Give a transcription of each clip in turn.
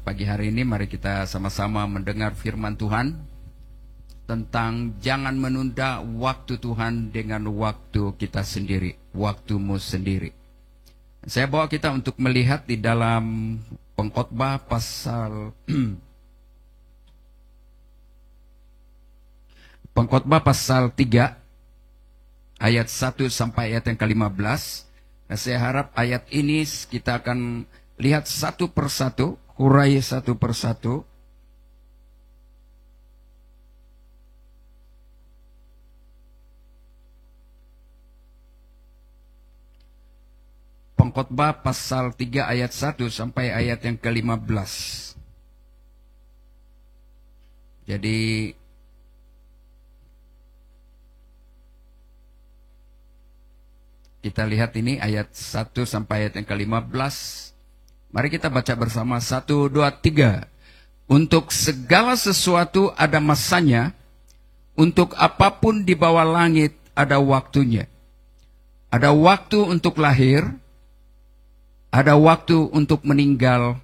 pagi hari ini mari kita sama-sama mendengar firman Tuhan tentang jangan menunda waktu Tuhan dengan waktu kita sendiri, waktumu sendiri. Saya bawa kita untuk melihat di dalam Pengkhotbah pasal Pengkhotbah pasal 3 ayat 1 sampai ayat yang ke-15. Nah, saya harap ayat ini kita akan lihat satu persatu, hurai satu persatu. Pengkhotbah pasal 3 ayat 1 sampai ayat yang ke-15. Jadi kita lihat ini ayat 1 sampai ayat yang ke-15. Mari kita baca bersama. 1, 2, 3. Untuk segala sesuatu ada masanya, untuk apapun di bawah langit ada waktunya. Ada waktu untuk lahir, ada waktu untuk meninggal,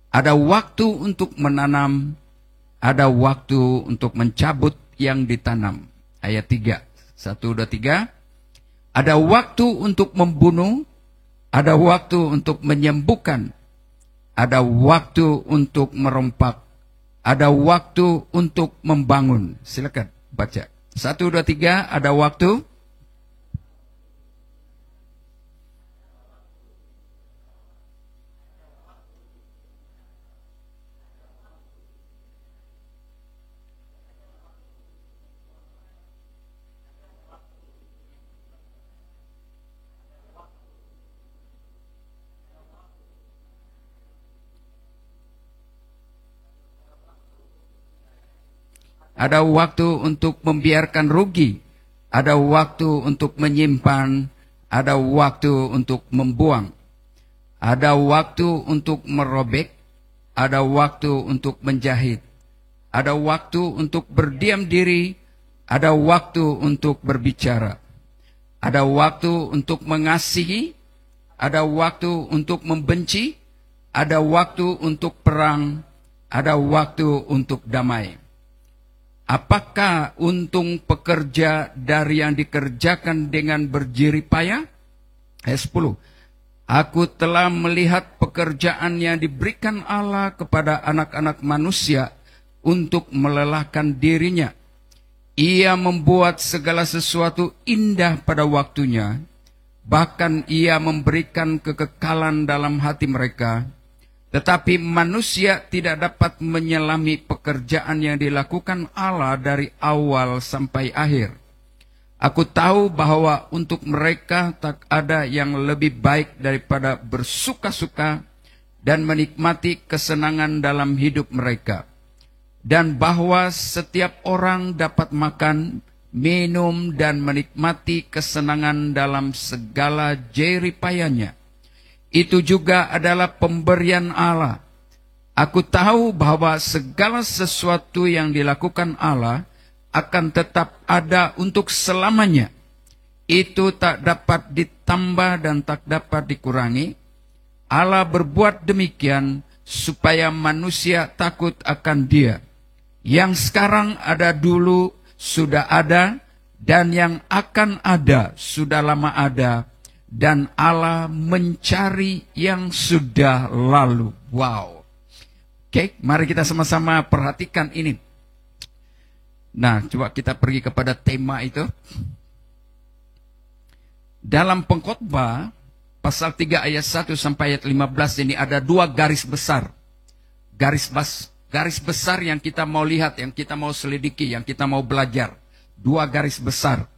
ada waktu untuk menanam, ada waktu untuk mencabut yang ditanam. Ayat 3. 1, 2, 3. Ada waktu untuk membunuh, ada waktu untuk menyembuhkan, ada waktu untuk merompak, ada waktu untuk membangun. Silakan baca. 1, 2, 3, ada waktu. Ada waktu untuk membiarkan rugi, ada waktu untuk menyimpan, ada waktu untuk membuang, ada waktu untuk merobek, ada waktu untuk menjahit, ada waktu untuk berdiam diri, ada waktu untuk berbicara, ada waktu untuk mengasihi, ada waktu untuk membenci, ada waktu untuk perang, ada waktu untuk damai. Apakah untung pekerja dari yang dikerjakan dengan berjerih payah? Ayat 10. Aku telah melihat pekerjaan yang diberikan Allah kepada anak-anak manusia untuk melelahkan dirinya. Ia membuat segala sesuatu indah pada waktunya. Bahkan ia memberikan kekekalan dalam hati mereka. Tetapi manusia tidak dapat menyelami pekerjaan yang dilakukan Allah dari awal sampai akhir. Aku tahu bahwa untuk mereka tak ada yang lebih baik daripada bersuka-suka dan menikmati kesenangan dalam hidup mereka. Dan bahwa setiap orang dapat makan, minum, dan menikmati kesenangan dalam segala jerih payahnya. Itu juga adalah pemberian Allah. Aku tahu bahwa segala sesuatu yang dilakukan Allah akan tetap ada untuk selamanya. Itu tak dapat ditambah dan tak dapat dikurangi. Allah berbuat demikian supaya manusia takut akan Dia. Yang sekarang ada dulu sudah ada, dan yang akan ada sudah lama ada. Dan Allah mencari yang sudah lalu. Wow. Oke, mari kita sama-sama perhatikan ini. Nah, coba kita pergi kepada tema itu. Dalam Pengkhotbah pasal 3 ayat 1 sampai ayat 15 ini ada dua garis besar. Garis besar yang kita mau lihat, yang kita mau selidiki, yang kita mau belajar. Dua garis besar.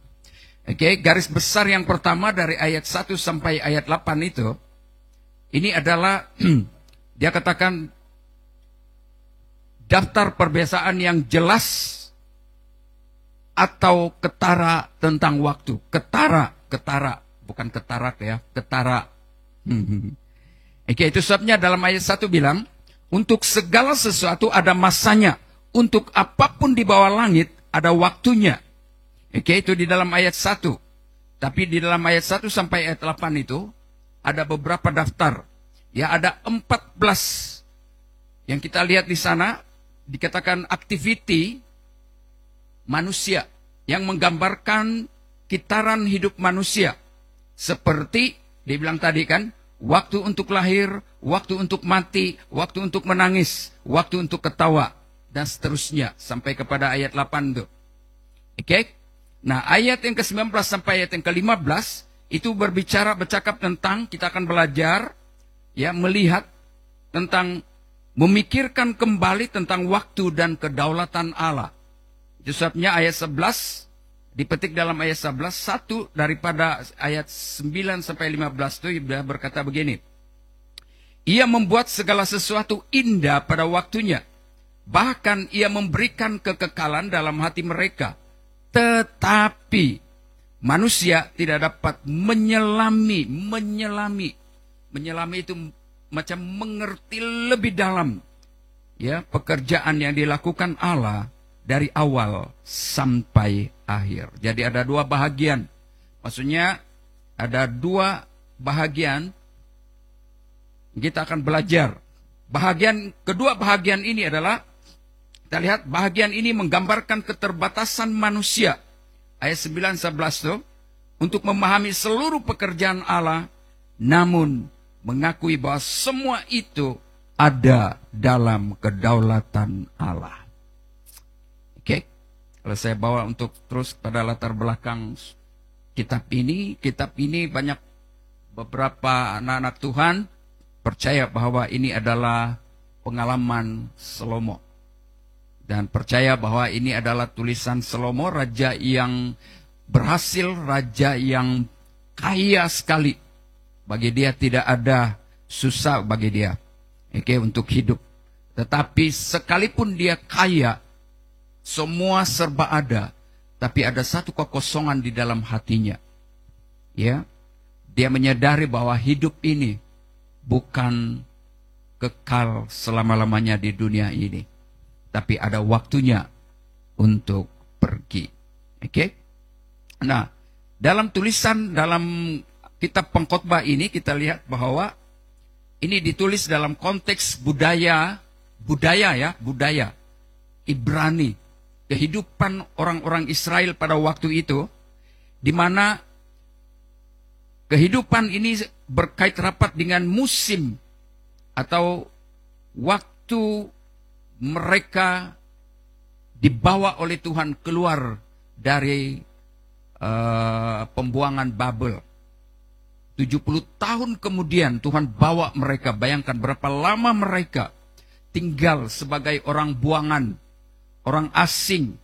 Oke, garis besar yang pertama dari ayat 1 sampai ayat 8 itu, ini adalah, dia katakan, daftar perbiasaan yang jelas atau ketara tentang waktu. Ketara, bukan ketarak ya, ketara. Oke, itu sebabnya dalam ayat 1 bilang, untuk segala sesuatu ada masanya, untuk apapun di bawah langit ada waktunya. Oke, itu di dalam ayat 1. Tapi di dalam ayat 1 sampai ayat 8 itu ada beberapa daftar. Ya, ada 14 Yang kita lihat di sana dikatakan activity manusia yang menggambarkan kitaran hidup manusia. Seperti dibilang tadi kan, waktu untuk lahir, waktu untuk mati, waktu untuk menangis, waktu untuk ketawa, dan seterusnya sampai kepada ayat 8 tuh. Oke? Nah, ayat yang ke-19 sampai ayat yang ke-15 itu bercakap tentang, kita akan belajar ya, melihat tentang memikirkan kembali tentang waktu dan kedaulatan Allah. Itu sebabnya ayat 11 dipetik dalam ayat 11, satu daripada ayat 9 sampai 15 itu berkata begini. Ia membuat segala sesuatu indah pada waktunya. Bahkan ia memberikan kekekalan dalam hati mereka. Tetapi manusia tidak dapat menyelami. Menyelami itu macam mengerti lebih dalam ya pekerjaan yang dilakukan Allah dari awal sampai akhir. Jadi ada dua bahagian. Maksudnya ada dua bahagian kita akan belajar. Kedua bahagian ini adalah, kita lihat bahagian ini menggambarkan keterbatasan manusia. Ayat 9-11 itu, untuk memahami seluruh pekerjaan Allah, namun mengakui bahwa semua itu ada dalam kedaulatan Allah. Oke, kalau saya bawa untuk terus pada latar belakang kitab ini banyak beberapa anak-anak Tuhan percaya bahwa ini adalah pengalaman Salomo. Dan percaya bahwa ini adalah tulisan Salomo, raja yang berhasil, raja yang kaya sekali. Bagi dia tidak ada susah bagi dia, oke, untuk hidup. Tetapi sekalipun dia kaya, semua serba ada, tapi ada satu kekosongan di dalam hatinya. Ya, dia menyadari bahwa hidup ini bukan kekal selama-lamanya di dunia ini, tapi ada waktunya untuk pergi. Oke? Nah, dalam kitab Pengkhotbah ini kita lihat bahwa ini ditulis dalam konteks budaya Ibrani, kehidupan orang-orang Israel pada waktu itu, di mana kehidupan ini berkait rapat dengan musim atau waktu mereka dibawa oleh Tuhan keluar dari pembuangan Babel. 70 tahun kemudian Tuhan bawa mereka, bayangkan berapa lama mereka tinggal sebagai orang buangan, orang asing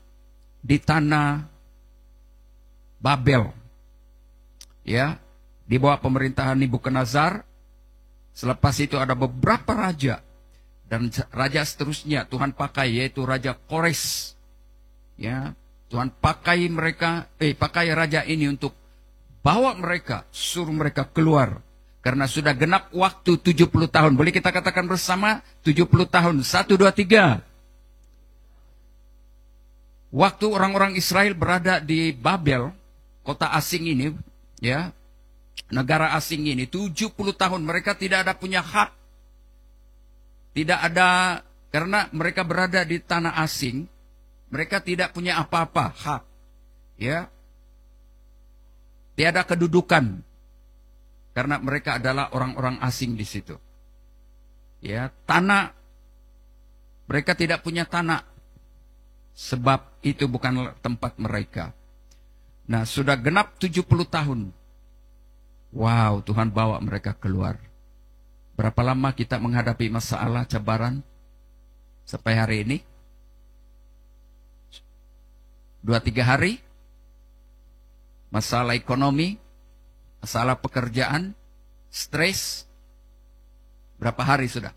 di tanah Babel. Ya, di bawah pemerintahan Nebukadnezar. Selepas itu ada beberapa raja, dan raja seterusnya Tuhan pakai, yaitu Raja Kores. Ya, Tuhan pakai raja ini untuk bawa mereka, suruh mereka keluar. Karena sudah genap waktu 70 tahun. Boleh kita katakan bersama 70 tahun. 1, 2, 3. Waktu orang-orang Israel berada di Babel, kota asing ini, ya, negara asing ini, 70 tahun mereka tidak ada punya hak. Tidak ada, karena mereka berada di tanah asing, mereka tidak punya apa-apa, hak. Ya. Tiada kedudukan. Karena mereka adalah orang-orang asing di situ. Ya, tanah, mereka tidak punya tanah. Sebab itu bukan tempat mereka. Nah, sudah genap 70 tahun. Wow, Tuhan bawa mereka keluar. Berapa lama kita menghadapi masalah, cabaran? Sampai hari ini? 2-3 hari? Masalah ekonomi, masalah pekerjaan, stres. Berapa hari sudah?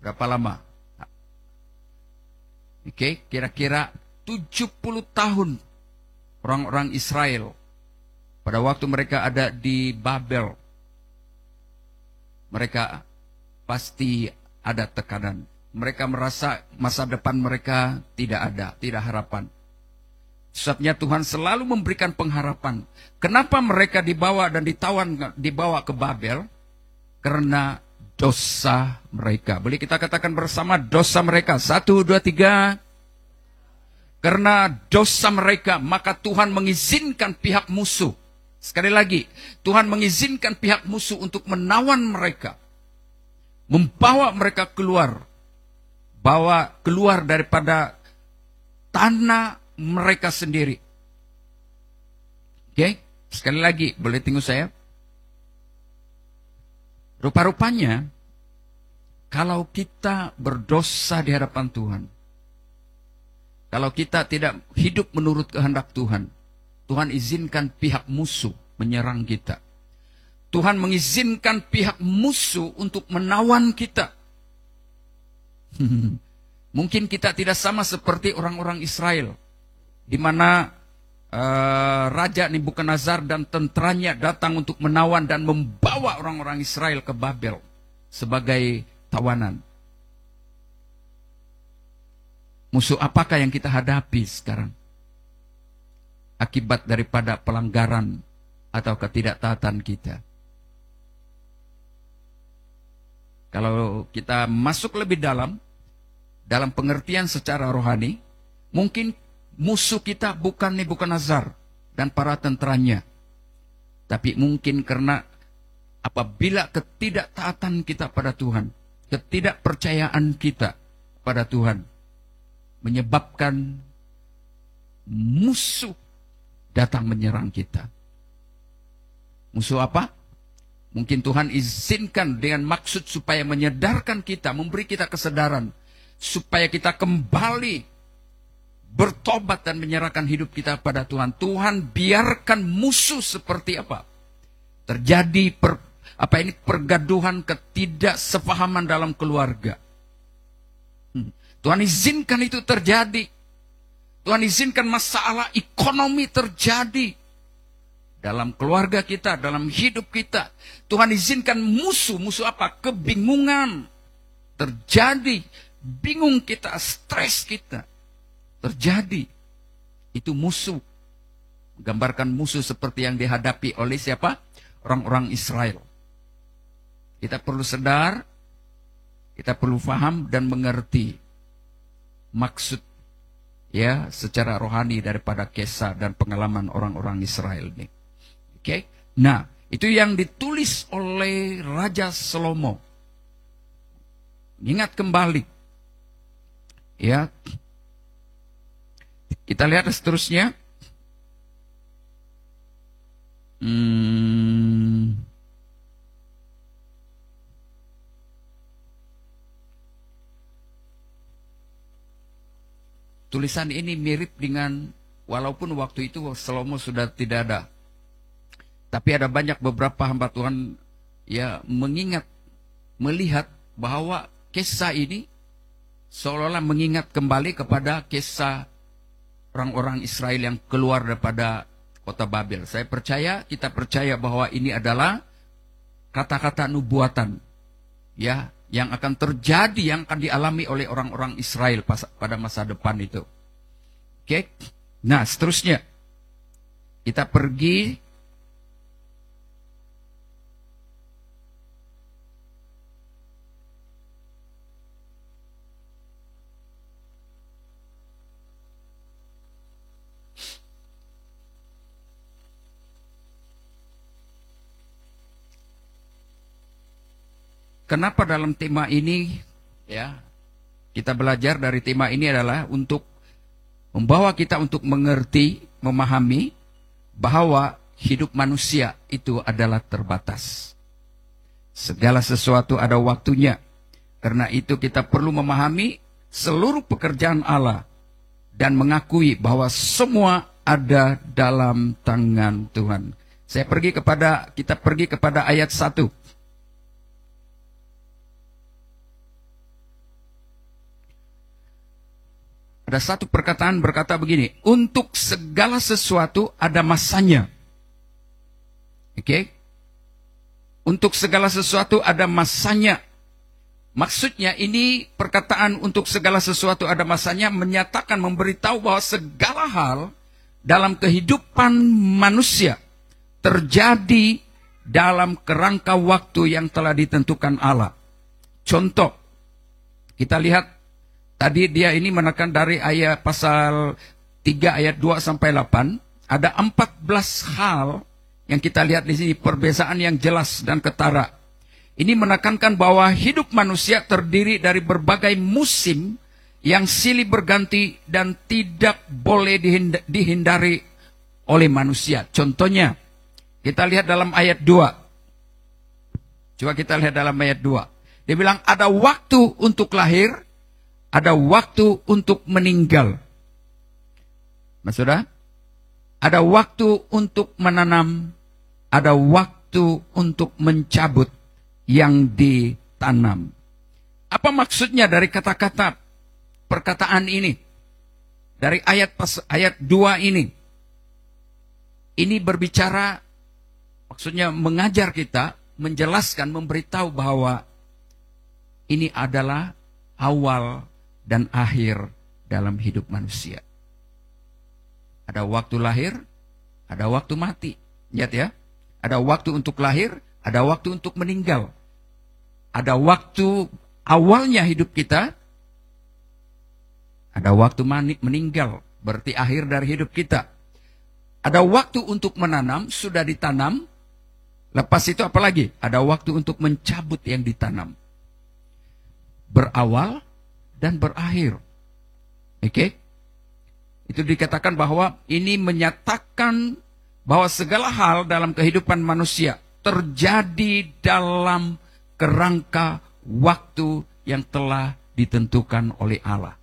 Berapa lama? Oke, kira-kira 70 tahun orang-orang Israel pada waktu mereka ada di Babel. Mereka pasti ada tekanan. Mereka merasa masa depan mereka tidak ada, tidak harapan. Sebabnya Tuhan selalu memberikan pengharapan. Kenapa mereka dibawa dan dibawa ke Babel? Karena dosa mereka. Boleh kita katakan bersama, dosa mereka. 1, 2, 3. Karena dosa mereka, maka Tuhan mengizinkan pihak musuh. Sekali lagi, Tuhan mengizinkan pihak musuh untuk menawan mereka. Membawa mereka keluar. Bawa keluar daripada tanah mereka sendiri. Oke, sekali lagi, boleh tunggu saya? Rupa-rupanya, kalau kita berdosa di hadapan Tuhan, kalau kita tidak hidup menurut kehendak Tuhan, Tuhan izinkan pihak musuh menyerang kita. Tuhan mengizinkan pihak musuh untuk menawan kita. Mungkin kita tidak sama seperti orang-orang Israel, di mana Raja Nebukadnezar dan tentaranya datang untuk menawan dan membawa orang-orang Israel ke Babel sebagai tawanan. Musuh apakah yang kita hadapi sekarang? Akibat daripada pelanggaran atau ketidaktaatan kita. Kalau kita masuk lebih dalam pengertian secara rohani, mungkin musuh kita bukan Nebukadnezar dan para tentaranya. Tapi mungkin karena apabila ketidaktaatan kita pada Tuhan, ketidakpercayaan kita pada Tuhan, menyebabkan musuh datang menyerang kita. Musuh apa? Mungkin Tuhan izinkan dengan maksud supaya menyadarkan kita, memberi kita kesadaran, supaya kita kembali bertobat dan menyerahkan hidup kita pada Tuhan. Tuhan biarkan musuh seperti apa? Terjadi pergaduhan, ketidaksepahaman dalam keluarga. Tuhan izinkan itu terjadi. Tuhan izinkan masalah ekonomi terjadi dalam keluarga kita, dalam hidup kita. Tuhan izinkan musuh apa? Kebingungan terjadi. Bingung kita, stres kita terjadi. Itu musuh. Menggambarkan musuh seperti yang dihadapi oleh siapa? Orang-orang Israel. Kita perlu sadar, kita perlu paham dan mengerti maksud ya secara rohani daripada kisah dan pengalaman orang-orang Israel ini. Oke. Nah, itu yang ditulis oleh Raja Salomo. Ingat kembali. Ya. Kita lihat seterusnya. Tulisan ini mirip dengan, walaupun waktu itu Salomo sudah tidak ada, tapi ada banyak beberapa hamba Tuhan ya mengingat, melihat bahwa kisah ini seolah-olah mengingat kembali kepada kisah orang-orang Israel yang keluar daripada kota Babel. Saya percaya, kita percaya bahwa ini adalah kata-kata nubuatan ya, yang akan terjadi, yang akan dialami oleh orang-orang Israel pada masa depan itu. Oke. Nah, seterusnya kita pergi kenapa dalam tema ini ya, kita belajar dari tema ini adalah untuk membawa kita untuk mengerti, memahami bahwa hidup manusia itu adalah terbatas. Segala sesuatu ada waktunya. Karena itu kita perlu memahami seluruh pekerjaan Allah dan mengakui bahwa semua ada dalam tangan Tuhan. Kita pergi kepada ayat 1. Ada satu perkataan berkata begini, untuk segala sesuatu ada masanya. Oke? Untuk segala sesuatu ada masanya. Maksudnya ini perkataan untuk segala sesuatu ada masanya menyatakan, memberitahu bahwa segala hal dalam kehidupan manusia terjadi dalam kerangka waktu yang telah ditentukan Allah. Contoh, kita lihat tadi dia ini menekan dari ayat pasal 3 ayat 2 sampai 8. Ada 14 hal yang kita lihat di sini, perbezaan yang jelas dan ketara. Ini menekankan bahwa hidup manusia terdiri dari berbagai musim yang silih berganti dan tidak boleh dihindari oleh manusia. Contohnya, kita lihat dalam ayat 2. Coba kita lihat dalam ayat 2. Dia bilang ada waktu untuk lahir, ada waktu untuk meninggal. Maksudnya, ada waktu untuk menanam, ada waktu untuk mencabut yang ditanam. Apa maksudnya dari kata-kata perkataan ini? Dari ayat 2 ini. Ini berbicara, maksudnya mengajar kita, menjelaskan, memberitahu bahwa ini adalah awal dan akhir dalam hidup manusia. Ada waktu lahir, ada waktu mati. Lihat ya, ada waktu untuk lahir, ada waktu untuk meninggal. Ada waktu awalnya hidup kita, ada waktu meninggal, berarti akhir dari hidup kita. Ada waktu untuk menanam, sudah ditanam. Lepas itu apa lagi? Ada waktu untuk mencabut yang ditanam. Berawal dan berakhir. Oke? Itu dikatakan bahwa ini menyatakan bahwa segala hal dalam kehidupan manusia terjadi dalam kerangka waktu yang telah ditentukan oleh Allah.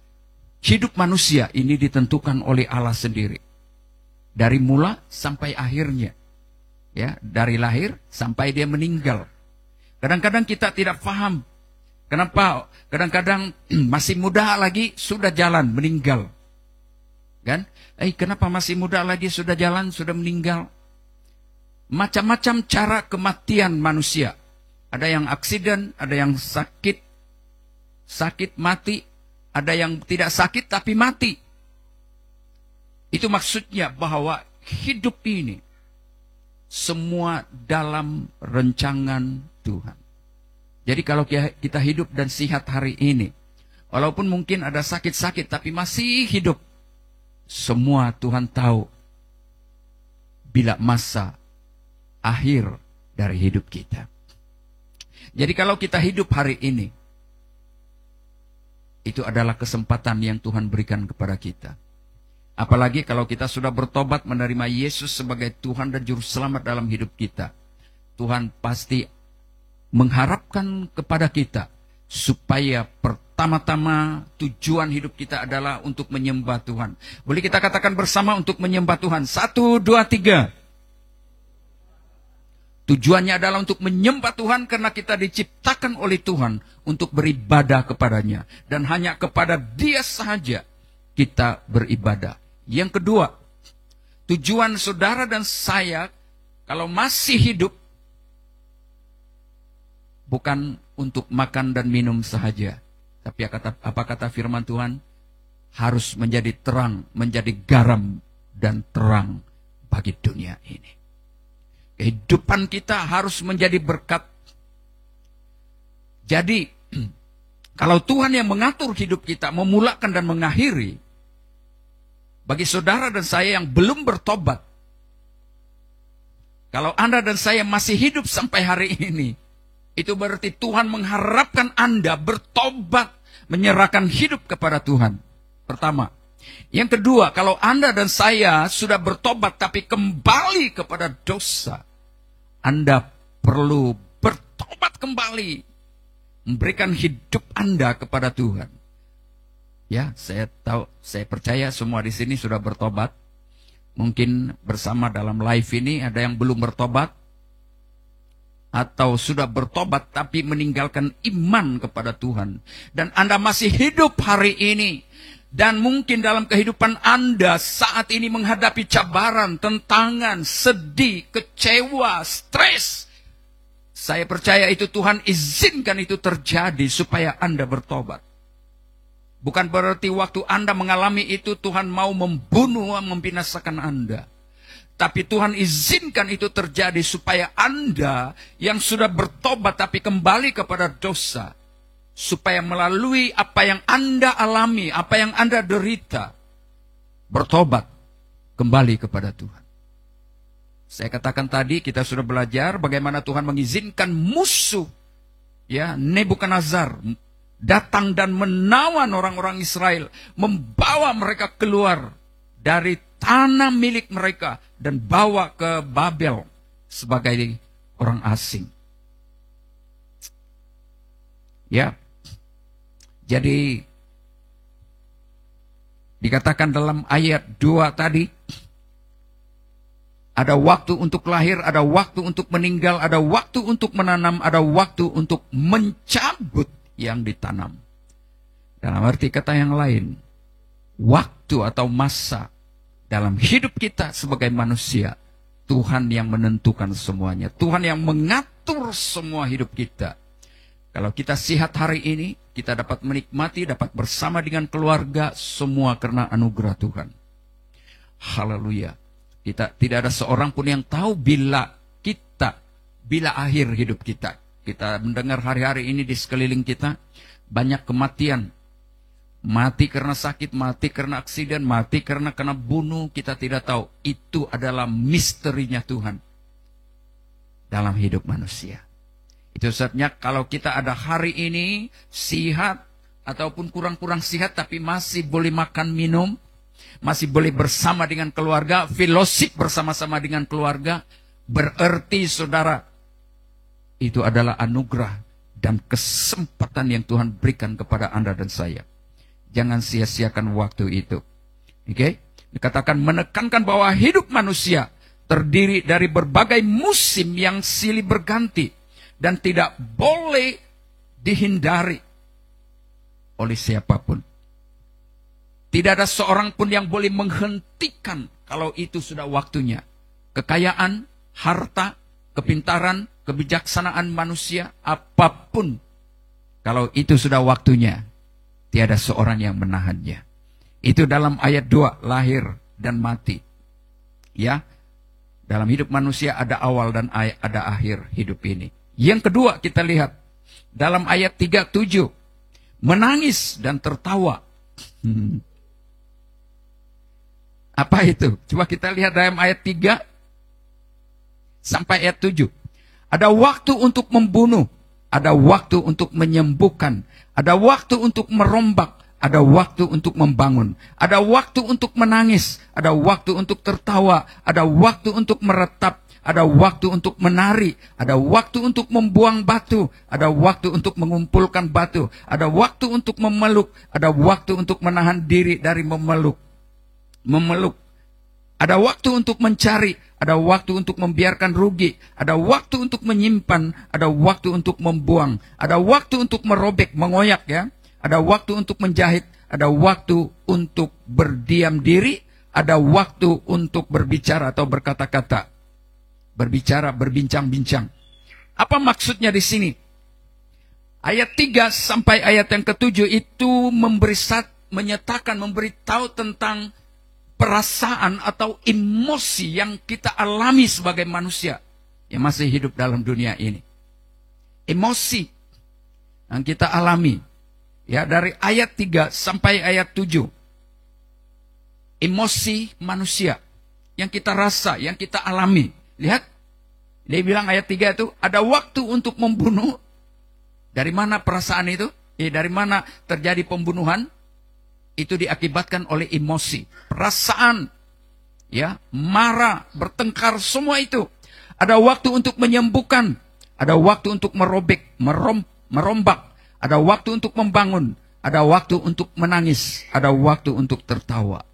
Hidup manusia ini ditentukan oleh Allah sendiri. Dari mula sampai akhirnya. Ya, dari lahir sampai dia meninggal. Kadang-kadang kita tidak paham. Kenapa? Kadang-kadang masih muda lagi sudah jalan, meninggal. Kan? Kenapa masih muda lagi sudah jalan, sudah meninggal? Macam-macam cara kematian manusia. Ada yang aksiden, ada yang sakit mati, ada yang tidak sakit tapi mati. Itu maksudnya bahwa hidup ini semua dalam rencangan Tuhan. Jadi kalau kita hidup dan sehat hari ini, walaupun mungkin ada sakit-sakit tapi masih hidup, semua Tuhan tahu bila masa akhir dari hidup kita. Jadi kalau kita hidup hari ini, itu adalah kesempatan yang Tuhan berikan kepada kita. Apalagi kalau kita sudah bertobat menerima Yesus sebagai Tuhan dan Juru Selamat dalam hidup kita. Tuhan pasti mengharapkan kepada kita supaya pertama-tama tujuan hidup kita adalah untuk menyembah Tuhan. Boleh kita katakan bersama untuk menyembah Tuhan. 1, 2, 3. Tujuannya adalah untuk menyembah Tuhan karena kita diciptakan oleh Tuhan untuk beribadah kepadanya. Dan hanya kepada Dia saja kita beribadah. Yang kedua, tujuan saudara dan saya kalau masih hidup bukan untuk makan dan minum sahaja. Tapi apa kata firman Tuhan? Harus menjadi terang, menjadi garam dan terang bagi dunia ini. Kehidupan kita harus menjadi berkat. Jadi, kalau Tuhan yang mengatur hidup kita, memulakan dan mengakhiri, bagi saudara dan saya yang belum bertobat, kalau Anda dan saya masih hidup sampai hari ini, itu berarti Tuhan mengharapkan Anda bertobat, menyerahkan hidup kepada Tuhan. Pertama. Yang kedua, kalau Anda dan saya sudah bertobat tapi kembali kepada dosa, Anda perlu bertobat kembali, memberikan hidup Anda kepada Tuhan. Ya, saya percaya semua di sini sudah bertobat. Mungkin bersama dalam live ini ada yang belum bertobat, atau sudah bertobat tapi meninggalkan iman kepada Tuhan. Dan Anda masih hidup hari ini. Dan mungkin dalam kehidupan Anda saat ini menghadapi cabaran, tentangan, sedih, kecewa, stres. Saya percaya itu Tuhan izinkan itu terjadi supaya Anda bertobat. Bukan berarti waktu Anda mengalami itu Tuhan mau membunuh, membinasakan Anda. Tapi Tuhan izinkan itu terjadi supaya Anda yang sudah bertobat tapi kembali kepada dosa, supaya melalui apa yang Anda alami, apa yang Anda derita, bertobat kembali kepada Tuhan. Saya katakan tadi, kita sudah belajar bagaimana Tuhan mengizinkan musuh, ya, Nebukadnezar datang dan menawan orang-orang Israel, membawa mereka keluar dari tanah milik mereka dan bawa ke Babel sebagai orang asing. Ya. Jadi dikatakan dalam ayat 2 tadi, ada waktu untuk lahir, ada waktu untuk meninggal, ada waktu untuk menanam, ada waktu untuk mencabut yang ditanam. Dalam arti kata yang lain, waktu atau masa dalam hidup kita sebagai manusia, Tuhan yang menentukan semuanya. Tuhan yang mengatur semua hidup kita. Kalau kita sihat hari ini, kita dapat menikmati, dapat bersama dengan keluarga, semua karena anugerah Tuhan. Haleluya. Tidak ada seorang pun yang tahu bila akhir hidup kita. Kita mendengar hari-hari ini di sekeliling kita, banyak kematian. Mati karena sakit, mati karena aksiden, mati karena kena bunuh, kita tidak tahu. Itu adalah misterinya Tuhan dalam hidup manusia. Itu sebabnya kalau kita ada hari ini, sihat, ataupun kurang-kurang sihat, tapi masih boleh makan minum, masih boleh bersama dengan keluarga, fellowship bersama-sama dengan keluarga, berarti saudara, itu adalah anugerah dan kesempatan yang Tuhan berikan kepada Anda dan saya. Jangan sia-siakan waktu itu. Oke? Dikatakan menekankan bahwa hidup manusia terdiri dari berbagai musim yang silih berganti dan tidak boleh dihindari oleh siapapun. Tidak ada seorang pun yang boleh menghentikan kalau itu sudah waktunya. Kekayaan, harta, kepintaran, kebijaksanaan manusia, apapun. Kalau itu sudah waktunya, tiada seorang yang menahannya. Itu dalam ayat 2, lahir dan mati. Ya, dalam hidup manusia ada awal dan ada akhir hidup ini. Yang kedua kita lihat, dalam ayat 3:7, menangis dan tertawa. Apa itu? Coba kita lihat dalam ayat 3 sampai ayat 7. Ada waktu untuk membunuh, ada waktu untuk menyembuhkan, ada waktu untuk merombak, ada waktu untuk membangun, ada waktu untuk menangis, ada waktu untuk tertawa, ada waktu untuk meretap, ada waktu untuk menari, ada waktu untuk membuang batu, ada waktu untuk mengumpulkan batu, ada waktu untuk memeluk, ada waktu untuk menahan diri dari memeluk. Ada waktu untuk mencari, ada waktu untuk membiarkan rugi, ada waktu untuk menyimpan, ada waktu untuk membuang, ada waktu untuk merobek, mengoyak ya, ada waktu untuk menjahit, ada waktu untuk berdiam diri, ada waktu untuk berbicara atau berkata-kata, berbicara, berbincang-bincang. Apa maksudnya di sini? Ayat 3 sampai ayat yang ke-7 itu menyatakan, memberitahu tentang perasaan atau emosi yang kita alami sebagai manusia yang masih hidup dalam dunia ini. Emosi yang kita alami. Ya, dari ayat 3 sampai ayat 7. Emosi manusia yang kita rasa, yang kita alami. Lihat, dia bilang ayat 3 itu, ada waktu untuk membunuh. Dari mana perasaan itu? Dari mana terjadi pembunuhan? Itu diakibatkan oleh emosi, perasaan, ya, marah, bertengkar, semua itu. Ada waktu untuk menyembuhkan, ada waktu untuk merobek, merombak, ada waktu untuk membangun, ada waktu untuk menangis, ada waktu untuk tertawa.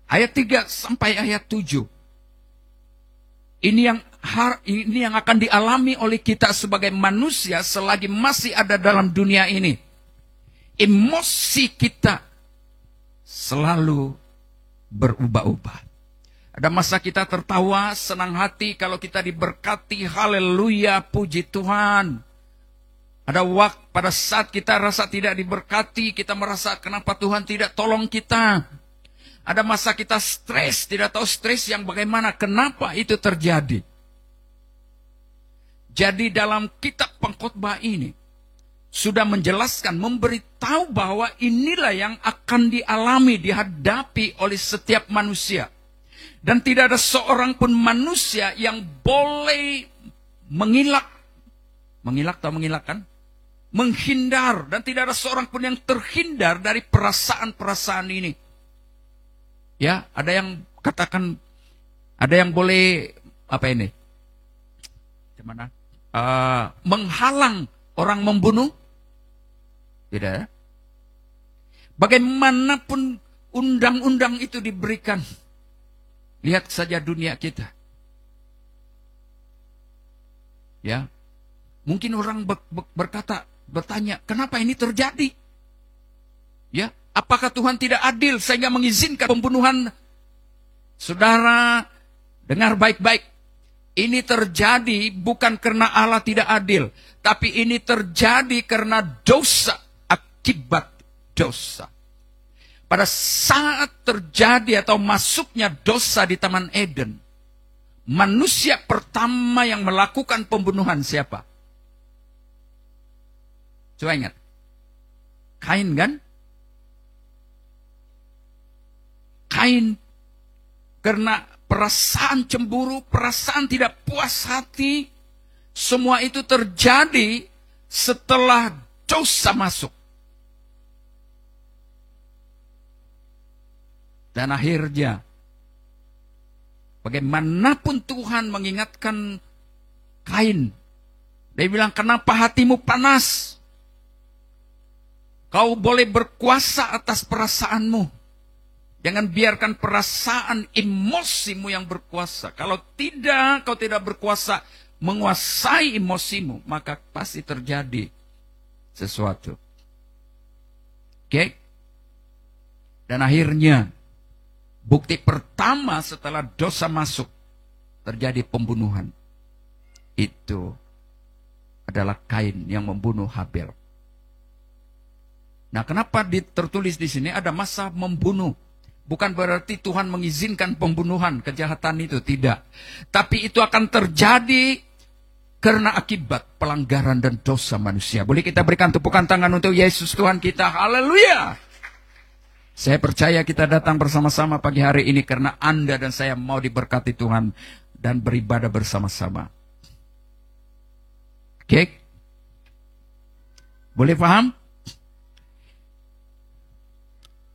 Ayat 3 sampai ayat 7. Ini yang akan dialami oleh kita sebagai manusia selagi masih ada dalam dunia ini. Emosi kita selalu berubah-ubah. Ada masa kita tertawa, senang hati kalau kita diberkati, haleluya, puji Tuhan. Ada waktu pada saat kita rasa tidak diberkati, kita merasa kenapa Tuhan tidak tolong kita. Ada masa kita stres, tidak tahu stres yang bagaimana, kenapa itu terjadi. Jadi dalam kitab pengkhotbah ini, sudah menjelaskan, memberitahu bahwa inilah yang akan dialami, dihadapi oleh setiap manusia. Dan tidak ada seorang pun manusia yang boleh menghilak atau menghilangkan, menghindar, dan tidak ada seorang pun yang terhindar dari perasaan-perasaan ini. Ya, ada yang katakan, ada yang boleh apa ini? Gimana? Menghalang orang membunuh? Tidak. Bagaimanapun undang-undang itu diberikan, lihat saja dunia kita. Ya, mungkin orang bertanya, kenapa ini terjadi? Ya, apakah Tuhan tidak adil sehingga mengizinkan pembunuhan? Saudara, dengar baik-baik. Ini terjadi bukan karena Allah tidak adil, tapi ini terjadi karena dosa, akibat dosa. Pada saat terjadi atau masuknya dosa di Taman Eden, manusia pertama yang melakukan pembunuhan siapa? Coba ingat. Kain kan? Kain. Karena perasaan cemburu, perasaan tidak puas hati, semua itu terjadi setelah dosa masuk. Dan akhirnya, bagaimanapun Tuhan mengingatkan Kain, dia bilang, kenapa hatimu panas? Kau boleh berkuasa atas perasaanmu. Jangan biarkan perasaan emosimu yang berkuasa. Kalau tidak, kau tidak berkuasa menguasai emosimu, maka pasti terjadi sesuatu. Oke? Dan akhirnya, bukti pertama setelah dosa masuk, terjadi pembunuhan. Itu adalah Kain yang membunuh Habel. Nah, kenapa tertulis di sini ada masa membunuh? Bukan berarti Tuhan mengizinkan pembunuhan, kejahatan itu, tidak. Tapi itu akan terjadi karena akibat pelanggaran dan dosa manusia. Boleh kita berikan tepukan tangan untuk Yesus Tuhan kita. Haleluya! Saya percaya kita datang bersama-sama pagi hari ini karena Anda dan saya mau diberkati Tuhan dan beribadah bersama-sama. Oke? Boleh paham?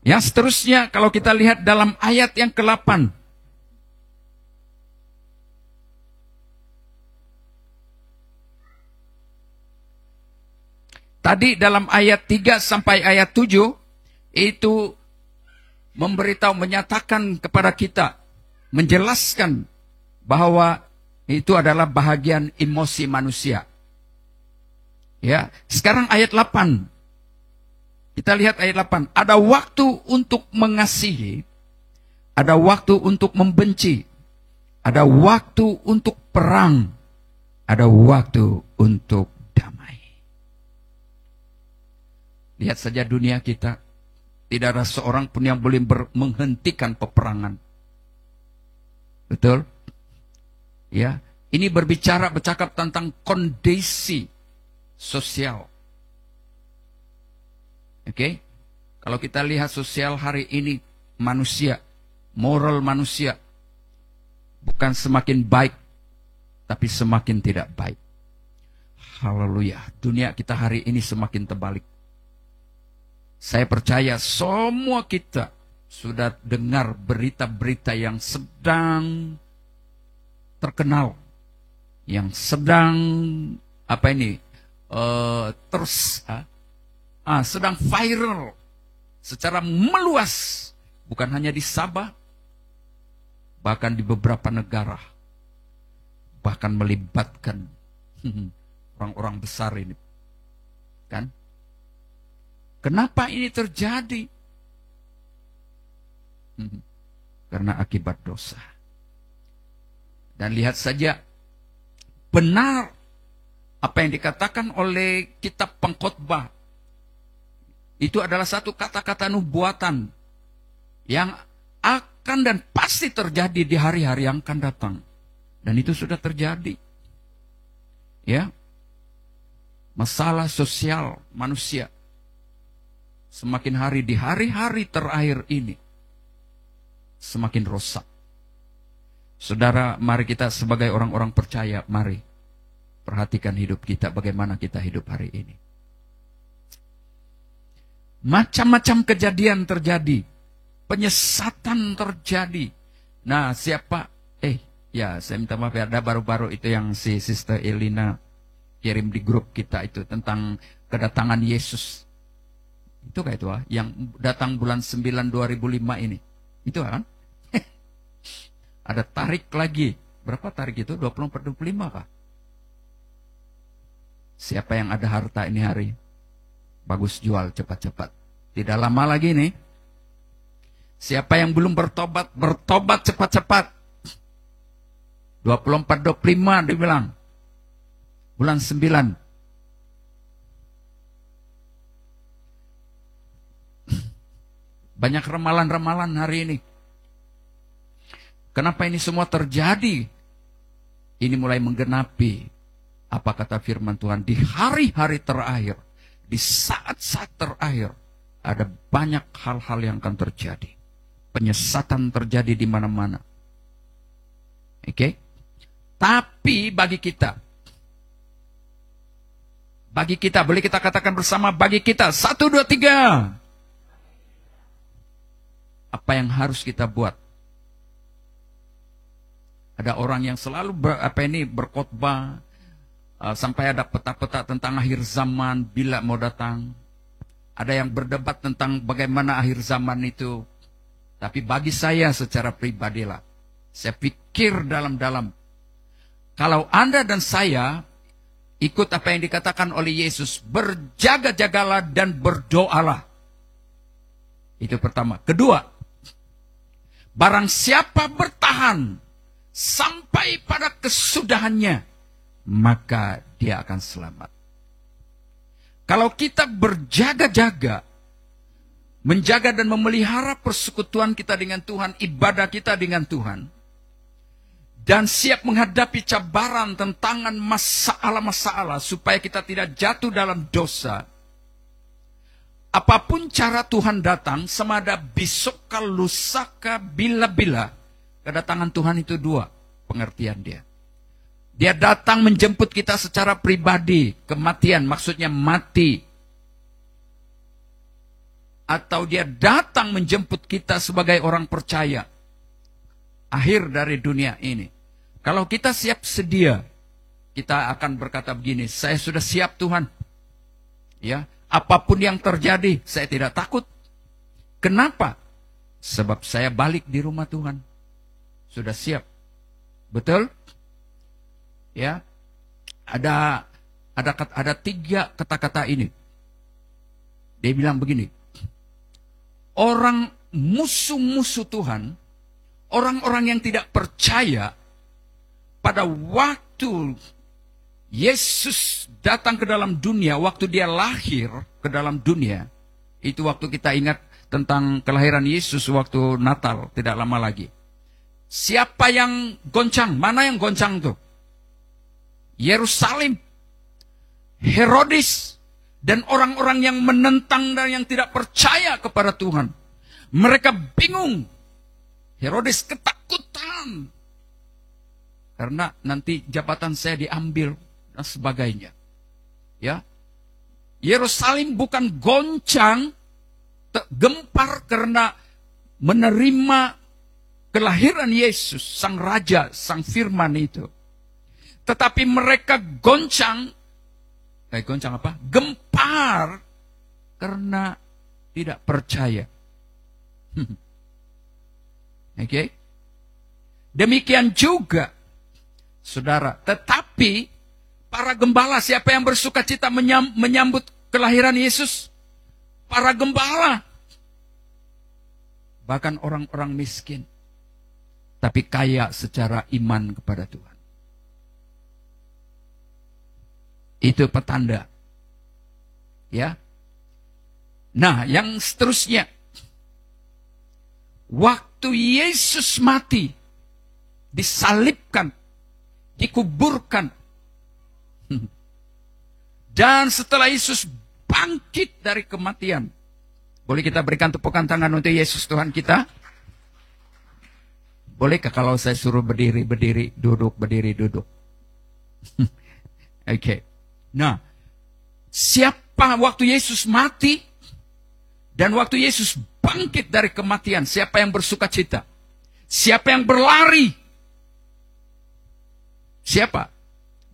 Yang seterusnya kalau kita lihat dalam ayat yang ke-8. Tadi dalam ayat 3 sampai ayat 7 itu memberitahu, menyatakan kepada kita, menjelaskan bahwa itu adalah bahagian emosi manusia. Ya, sekarang ayat 8. Kita lihat ayat 8. Ada waktu untuk mengasihi, ada waktu untuk membenci, ada waktu untuk perang, ada waktu untuk damai. Lihat saja dunia kita, tidak ada seorang pun yang boleh menghentikan peperangan. Betul? Ya, ini bercakap tentang kondisi sosial. Oke, kalau kita lihat sosial hari ini, manusia, moral manusia, bukan semakin baik, tapi semakin tidak baik. Haleluya, dunia kita hari ini semakin terbalik. Saya percaya semua kita sudah dengar berita-berita yang sedang terkenal, yang sedang sedang viral secara meluas, bukan hanya di Sabah, bahkan di beberapa negara, bahkan melibatkan orang-orang besar ini, kan? Kenapa ini terjadi? Karena akibat dosa. Dan lihat saja, benar apa yang dikatakan oleh kitab Pengkhotbah. Itu adalah satu kata-kata nubuatan yang akan dan pasti terjadi di hari-hari yang akan datang. Dan itu sudah terjadi. Ya. Masalah sosial manusia semakin hari di hari-hari terakhir ini semakin rusak. Saudara, mari kita sebagai orang-orang percaya, mari perhatikan hidup kita, bagaimana kita hidup hari ini. Macam-macam kejadian terjadi, penyesatan terjadi. Nah, siapa? Ya, saya minta maaf ya, ada baru-baru itu yang si Sister Elina kirim di grup kita itu tentang kedatangan Yesus. Itu kayak itu yang datang bulan 9 2005 ini. Itu kan? Ada tarik lagi. Berapa tarik itu? 24-25 kah? Siapa yang ada harta ini hari? Bagus, jual cepat-cepat. Tidak lama lagi nih. Siapa yang belum bertobat, bertobat cepat-cepat. 24-25 dibilang. Bulan 9. Banyak ramalan-ramalan hari ini. Kenapa ini semua terjadi? Ini mulai menggenapi apa kata firman Tuhan di hari-hari terakhir, di saat-saat terakhir ada banyak hal-hal yang akan terjadi. Penyesatan terjadi di mana-mana. Oke? Tapi bagi kita, boleh kita katakan bersama, bagi kita, 1, 2, 3. Apa yang harus kita buat? Ada orang yang selalu berkhotbah sampai ada peta-peta tentang akhir zaman bila mau datang. Ada yang berdebat tentang bagaimana akhir zaman itu. Tapi bagi saya secara pribadilah, saya pikir dalam-dalam, kalau Anda dan saya ikut apa yang dikatakan oleh Yesus, berjaga-jagalah dan berdoalah. Itu pertama. Kedua, barang siapa bertahan sampai pada kesudahannya, maka dia akan selamat. Kalau kita berjaga-jaga, menjaga dan memelihara persekutuan kita dengan Tuhan, ibadah kita dengan Tuhan, dan siap menghadapi cabaran, tentangan, masalah-masalah, supaya kita tidak jatuh dalam dosa, apapun cara Tuhan datang, sama ada besok, lusaka, bila-bila, kedatangan Tuhan itu dua pengertian dia. Dia datang menjemput kita secara pribadi, kematian maksudnya mati. Atau dia datang menjemput kita sebagai orang percaya, akhir dari dunia ini. Kalau kita siap sedia, kita akan berkata begini, saya sudah siap Tuhan. Ya, apapun yang terjadi, saya tidak takut. Kenapa? Sebab saya balik di rumah Tuhan. Sudah siap. Betul? Ya. Ada 3 kata-kata ini. Dia bilang begini. Orang musuh-musuh Tuhan, orang-orang yang tidak percaya, pada waktu Yesus datang ke dalam dunia, waktu dia lahir ke dalam dunia, itu waktu kita ingat tentang kelahiran Yesus waktu Natal, tidak lama lagi. Siapa yang goncang? Mana yang goncang tuh? Yerusalem, Herodes, dan orang-orang yang menentang dan yang tidak percaya kepada Tuhan. Mereka bingung. Herodes ketakutan. Karena nanti jabatan saya diambil dan sebagainya. Ya. Yerusalem bukan goncang, gempar karena menerima kelahiran Yesus, sang raja, sang firman itu. Tetapi mereka goncang apa? Gempar karena tidak percaya. Oke? Demikian juga, saudara. Tetapi para gembala, siapa yang bersuka cita menyambut kelahiran Yesus? Para gembala. Bahkan orang-orang miskin, tapi kaya secara iman kepada Tuhan. Itu petanda. Ya. Nah, yang seterusnya. Waktu Yesus mati, disalibkan, dikuburkan, Dan setelah Yesus bangkit dari kematian. Boleh kita berikan tepukan tangan untuk Yesus Tuhan kita? Bolehkah kalau saya suruh berdiri, duduk, berdiri, duduk? Oke. Nah, siapa waktu Yesus mati dan waktu Yesus bangkit dari kematian, siapa yang bersuka cita? Siapa yang berlari? Siapa?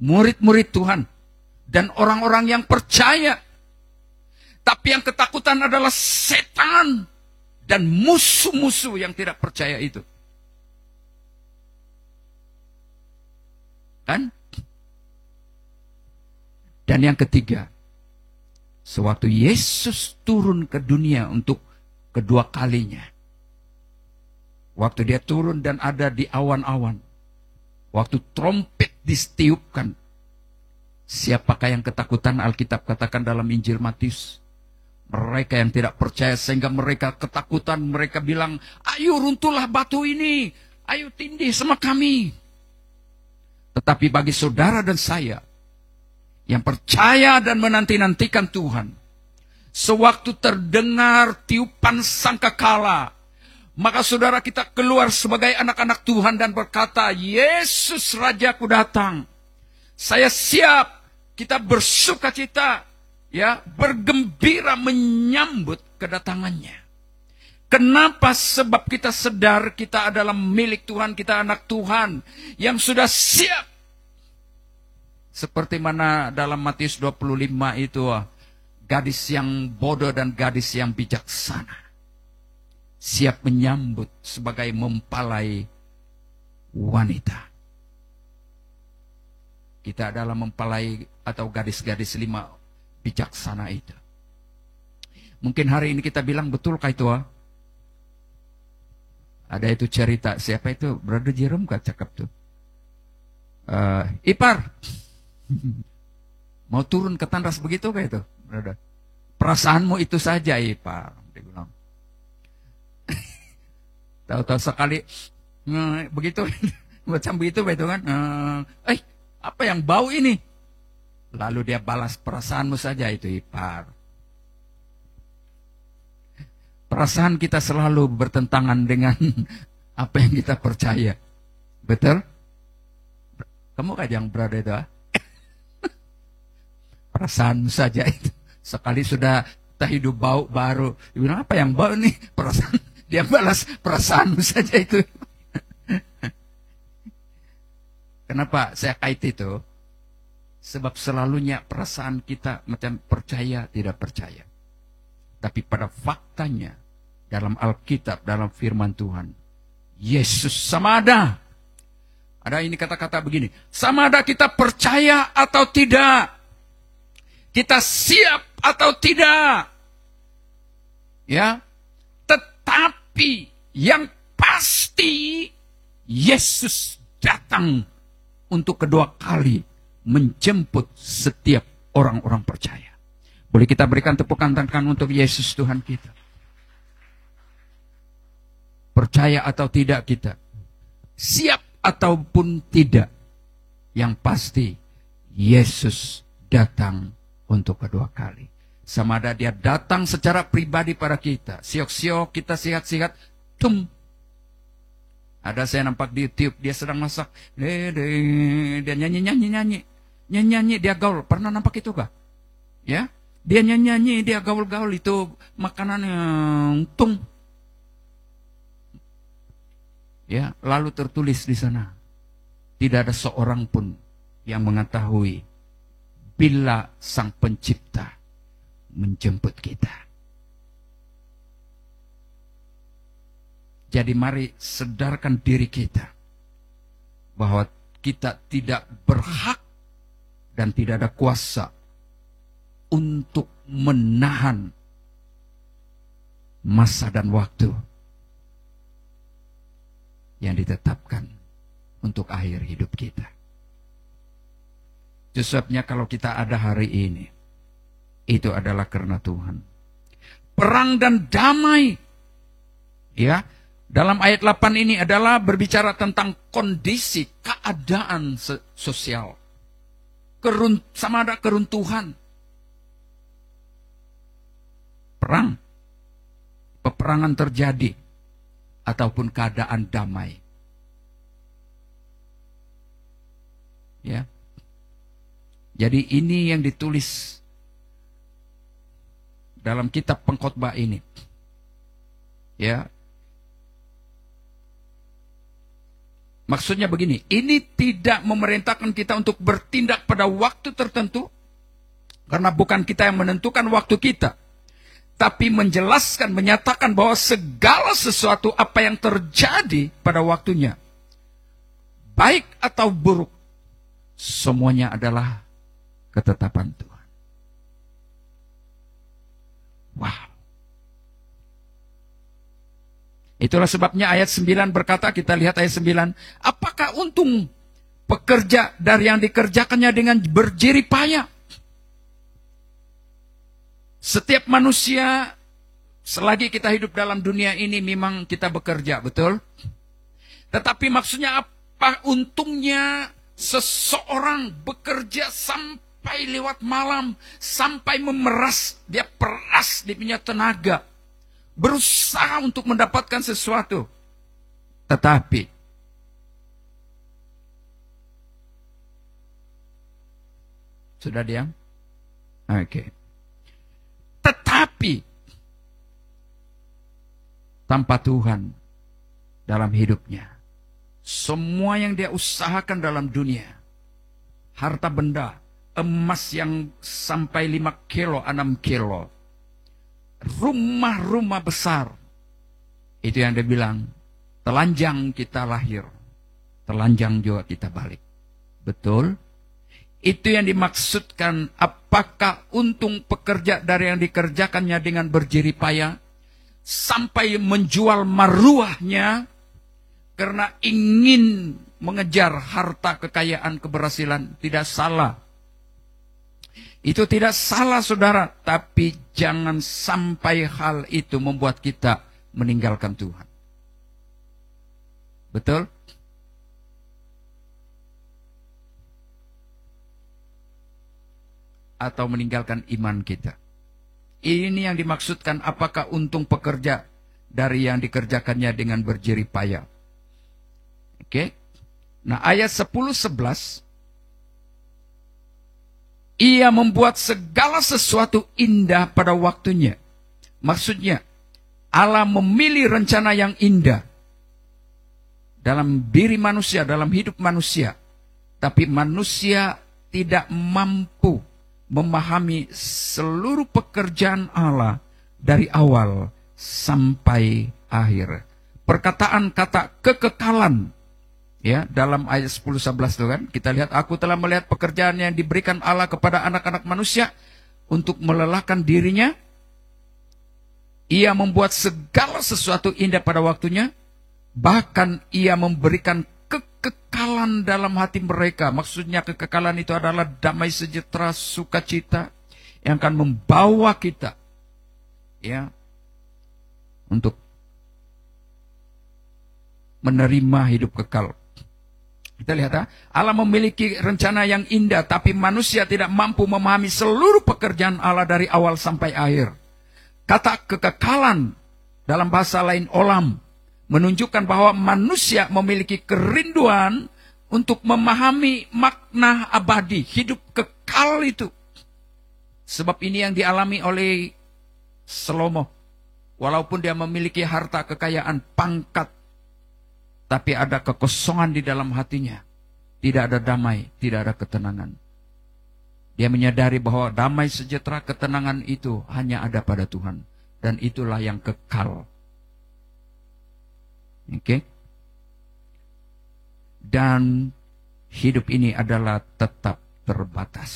Murid-murid Tuhan dan orang-orang yang percaya. Tapi yang ketakutan adalah setan dan musuh-musuh yang tidak percaya itu. Kan? Dan yang ketiga, sewaktu Yesus turun ke dunia untuk kedua kalinya, waktu dia turun dan ada di awan-awan, waktu trompet ditiupkan, siapakah yang ketakutan? Alkitab katakan dalam Injil Matius, mereka yang tidak percaya sehingga mereka ketakutan, mereka bilang, ayo runtuhlah batu ini, ayo tindih sama kami. Tetapi bagi saudara dan saya, yang percaya dan menanti-nantikan Tuhan, sewaktu terdengar tiupan sangkakala, maka saudara kita keluar sebagai anak-anak Tuhan dan berkata, Yesus Rajaku datang. Saya siap, kita bersuka cita, ya, bergembira menyambut kedatangannya. Kenapa? Sebab kita sadar kita adalah milik Tuhan, kita anak Tuhan yang sudah siap. Seperti mana dalam Matius 25 itu, gadis yang bodoh dan gadis yang bijaksana siap menyambut sebagai mempelai wanita. Kita adalah mempelai atau gadis-gadis 5 bijaksana itu. Mungkin hari ini kita bilang, betulkah itu? Ada itu cerita, siapa itu? Brother Jerome gak cakap tuh. Ipar. Mau turun ke tandas begitu kayak itu, brother. Perasaanmu itu saja, Ipar. Dia bilang. Tahu-tahu sekali begitu, macam begitu kan? Apa yang bau ini? Lalu dia balas, perasaanmu saja itu, Ipar. Perasaan kita selalu bertentangan dengan apa yang kita percaya. Betul? Kamu kan yang berada itu, perasaan saja itu. Sekali sudah tak hidup bau baru. Dia bilang, apa yang bau nih? Perasaan. Dia balas, perasaanmu saja itu. Kenapa saya kait itu? Sebab selalunya perasaan kita macam percaya, tidak percaya. Tapi pada faktanya, dalam Alkitab, dalam firman Tuhan, Yesus sama ada. Ada ini kata-kata begini, sama ada kita percaya atau tidak. Kita siap atau tidak. Ya. Tetapi yang pasti Yesus datang untuk kedua kali menjemput setiap orang-orang percaya. Boleh kita berikan tepukan tangan untuk Yesus Tuhan kita. Percaya atau tidak kita, siap ataupun tidak, yang pasti Yesus datang untuk kedua kali. Sama ada dia datang secara pribadi pada kita. Siok-siok kita sehat-sehat, tum. Ada saya nampak di YouTube, dia sedang masak. Dia nyanyi-nyanyi, dia gaul. Pernah nampak itu kah? Ya, dia nyanyi, dia gaul-gaul, itu makanan yang tung. Ya, lalu tertulis di sana, tidak ada seorang pun yang mengetahui bila Sang Pencipta menjemput kita. Jadi mari sadarkan diri kita bahwa kita tidak berhak dan tidak ada kuasa untuk menahan masa dan waktu yang ditetapkan untuk akhir hidup kita. Sebabnya kalau kita ada hari ini, itu adalah karena Tuhan. Perang dan damai. Ya, dalam ayat 8 ini adalah berbicara tentang kondisi, keadaan sosial. Sama ada keruntuhan. perang, peperangan terjadi, ataupun keadaan damai. Ya. Jadi ini yang ditulis dalam kitab pengkhotbah ini. Ya. Maksudnya begini, ini tidak memerintahkan kita untuk bertindak pada waktu tertentu, karena bukan kita yang menentukan waktu kita, tapi menjelaskan, menyatakan bahwa segala sesuatu apa yang terjadi pada waktunya, baik atau buruk, semuanya adalah ketetapan Tuhan. Wow. Itulah sebabnya ayat 9 berkata, kita lihat ayat 9, apakah untung pekerja dari yang dikerjakannya dengan berjerih payah? Setiap manusia, selagi kita hidup dalam dunia ini, memang kita bekerja, betul? Tetapi maksudnya apa untungnya seseorang bekerja sampai lewat malam, sampai memeras, dia peras, dia punya tenaga, berusaha untuk mendapatkan sesuatu. Tetapi sudah diam? Oke. Tetapi tanpa Tuhan dalam hidupnya, semua yang dia usahakan dalam dunia, harta benda, emas yang sampai 5 kilo, 6 kilo, rumah-rumah besar, itu yang dia bilang, telanjang kita lahir, telanjang juga kita balik. Betul? Itu yang dimaksudkan, apakah untung pekerja dari yang dikerjakannya dengan berjerih payah, sampai menjual maruahnya, karena ingin mengejar harta, kekayaan, keberhasilan. Tidak salah. Itu tidak salah, saudara. Tapi jangan sampai hal itu membuat kita meninggalkan Tuhan. Betul? Atau meninggalkan iman kita. Ini yang dimaksudkan, apakah untung pekerja dari yang dikerjakannya dengan berjerih payah. Oke. Nah, ayat 10-11, ia membuat segala sesuatu indah pada waktunya. Maksudnya, Allah memilih rencana yang indah dalam diri manusia, dalam hidup manusia. Tapi manusia tidak mampu memahami seluruh pekerjaan Allah dari awal sampai akhir. Perkataan kata kekekalan, ya, dalam ayat 10-11 itu kan, kita lihat, aku telah melihat pekerjaan yang diberikan Allah kepada anak-anak manusia untuk melelahkan dirinya. Ia membuat segala sesuatu indah pada waktunya, bahkan ia memberikan kekekalan dalam hati mereka. Maksudnya kekekalan itu adalah damai sejahtera, sukacita yang akan membawa kita, ya, untuk menerima hidup kekal. Kita lihat, Allah memiliki rencana yang indah, tapi manusia tidak mampu memahami seluruh pekerjaan Allah dari awal sampai akhir. Kata kekekalan dalam bahasa lain olam menunjukkan bahwa manusia memiliki kerinduan untuk memahami makna abadi, hidup kekal itu. Sebab ini yang dialami oleh Salomo. Walaupun dia memiliki harta, kekayaan, pangkat, tapi ada kekosongan di dalam hatinya. Tidak ada damai, tidak ada ketenangan. Dia menyadari bahwa damai, sejahtera, ketenangan itu hanya ada pada Tuhan. Dan itulah yang kekal. Oke? Dan hidup ini adalah tetap terbatas.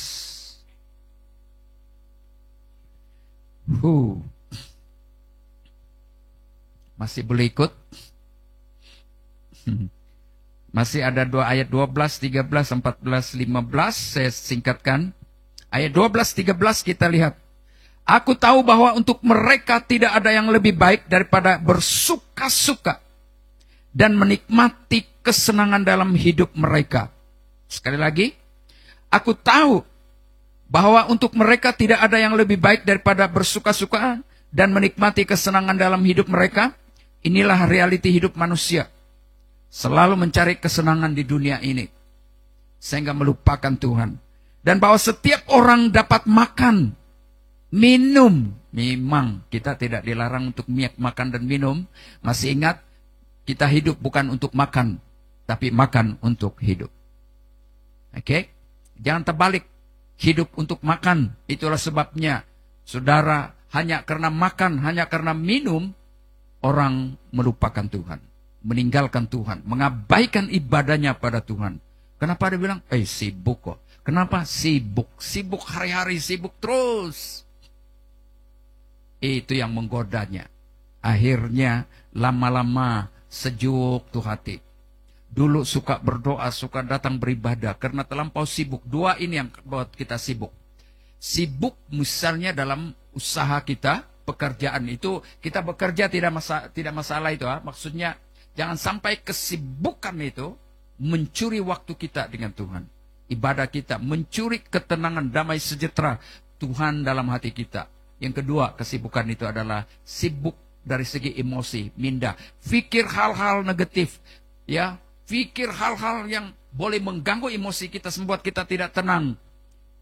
Masih boleh ikut? Masih ada ayat 12, 13, 14, 15. Saya singkatkan. Ayat 12, 13 kita lihat. Aku tahu bahwa untuk mereka tidak ada yang lebih baik daripada bersuka-suka dan menikmati kesenangan dalam hidup mereka. Sekali lagi, aku tahu bahwa untuk mereka tidak ada yang lebih baik daripada bersuka-suka dan menikmati kesenangan dalam hidup mereka. Inilah realiti hidup manusia. Selalu mencari kesenangan di dunia ini, sehingga melupakan Tuhan. Dan bahwa setiap orang dapat makan, minum. Memang kita tidak dilarang untuk makan dan minum. Masih ingat, kita hidup bukan untuk makan, tapi makan untuk hidup. Oke? Jangan terbalik. Hidup untuk makan. Itulah sebabnya, saudara, hanya karena makan, hanya karena minum, orang melupakan Tuhan, meninggalkan Tuhan, mengabaikan ibadahnya pada Tuhan. Kenapa dia bilang, sibuk kok. Kenapa sibuk? Sibuk hari-hari, sibuk terus. Itu yang menggodanya. Akhirnya lama-lama sejuk tuh hati. Dulu suka berdoa, suka datang beribadah karena terlampau sibuk. Dua ini yang buat kita sibuk. Sibuk misalnya dalam usaha kita, pekerjaan itu, kita bekerja tidak masalah itu. Maksudnya jangan sampai kesibukan itu mencuri waktu kita dengan Tuhan. Ibadah kita, mencuri ketenangan, damai sejahtera Tuhan dalam hati kita. Yang kedua, kesibukan itu adalah sibuk dari segi emosi, minda. Fikir hal-hal negatif, ya. Fikir hal-hal yang boleh mengganggu emosi kita, membuat kita tidak tenang,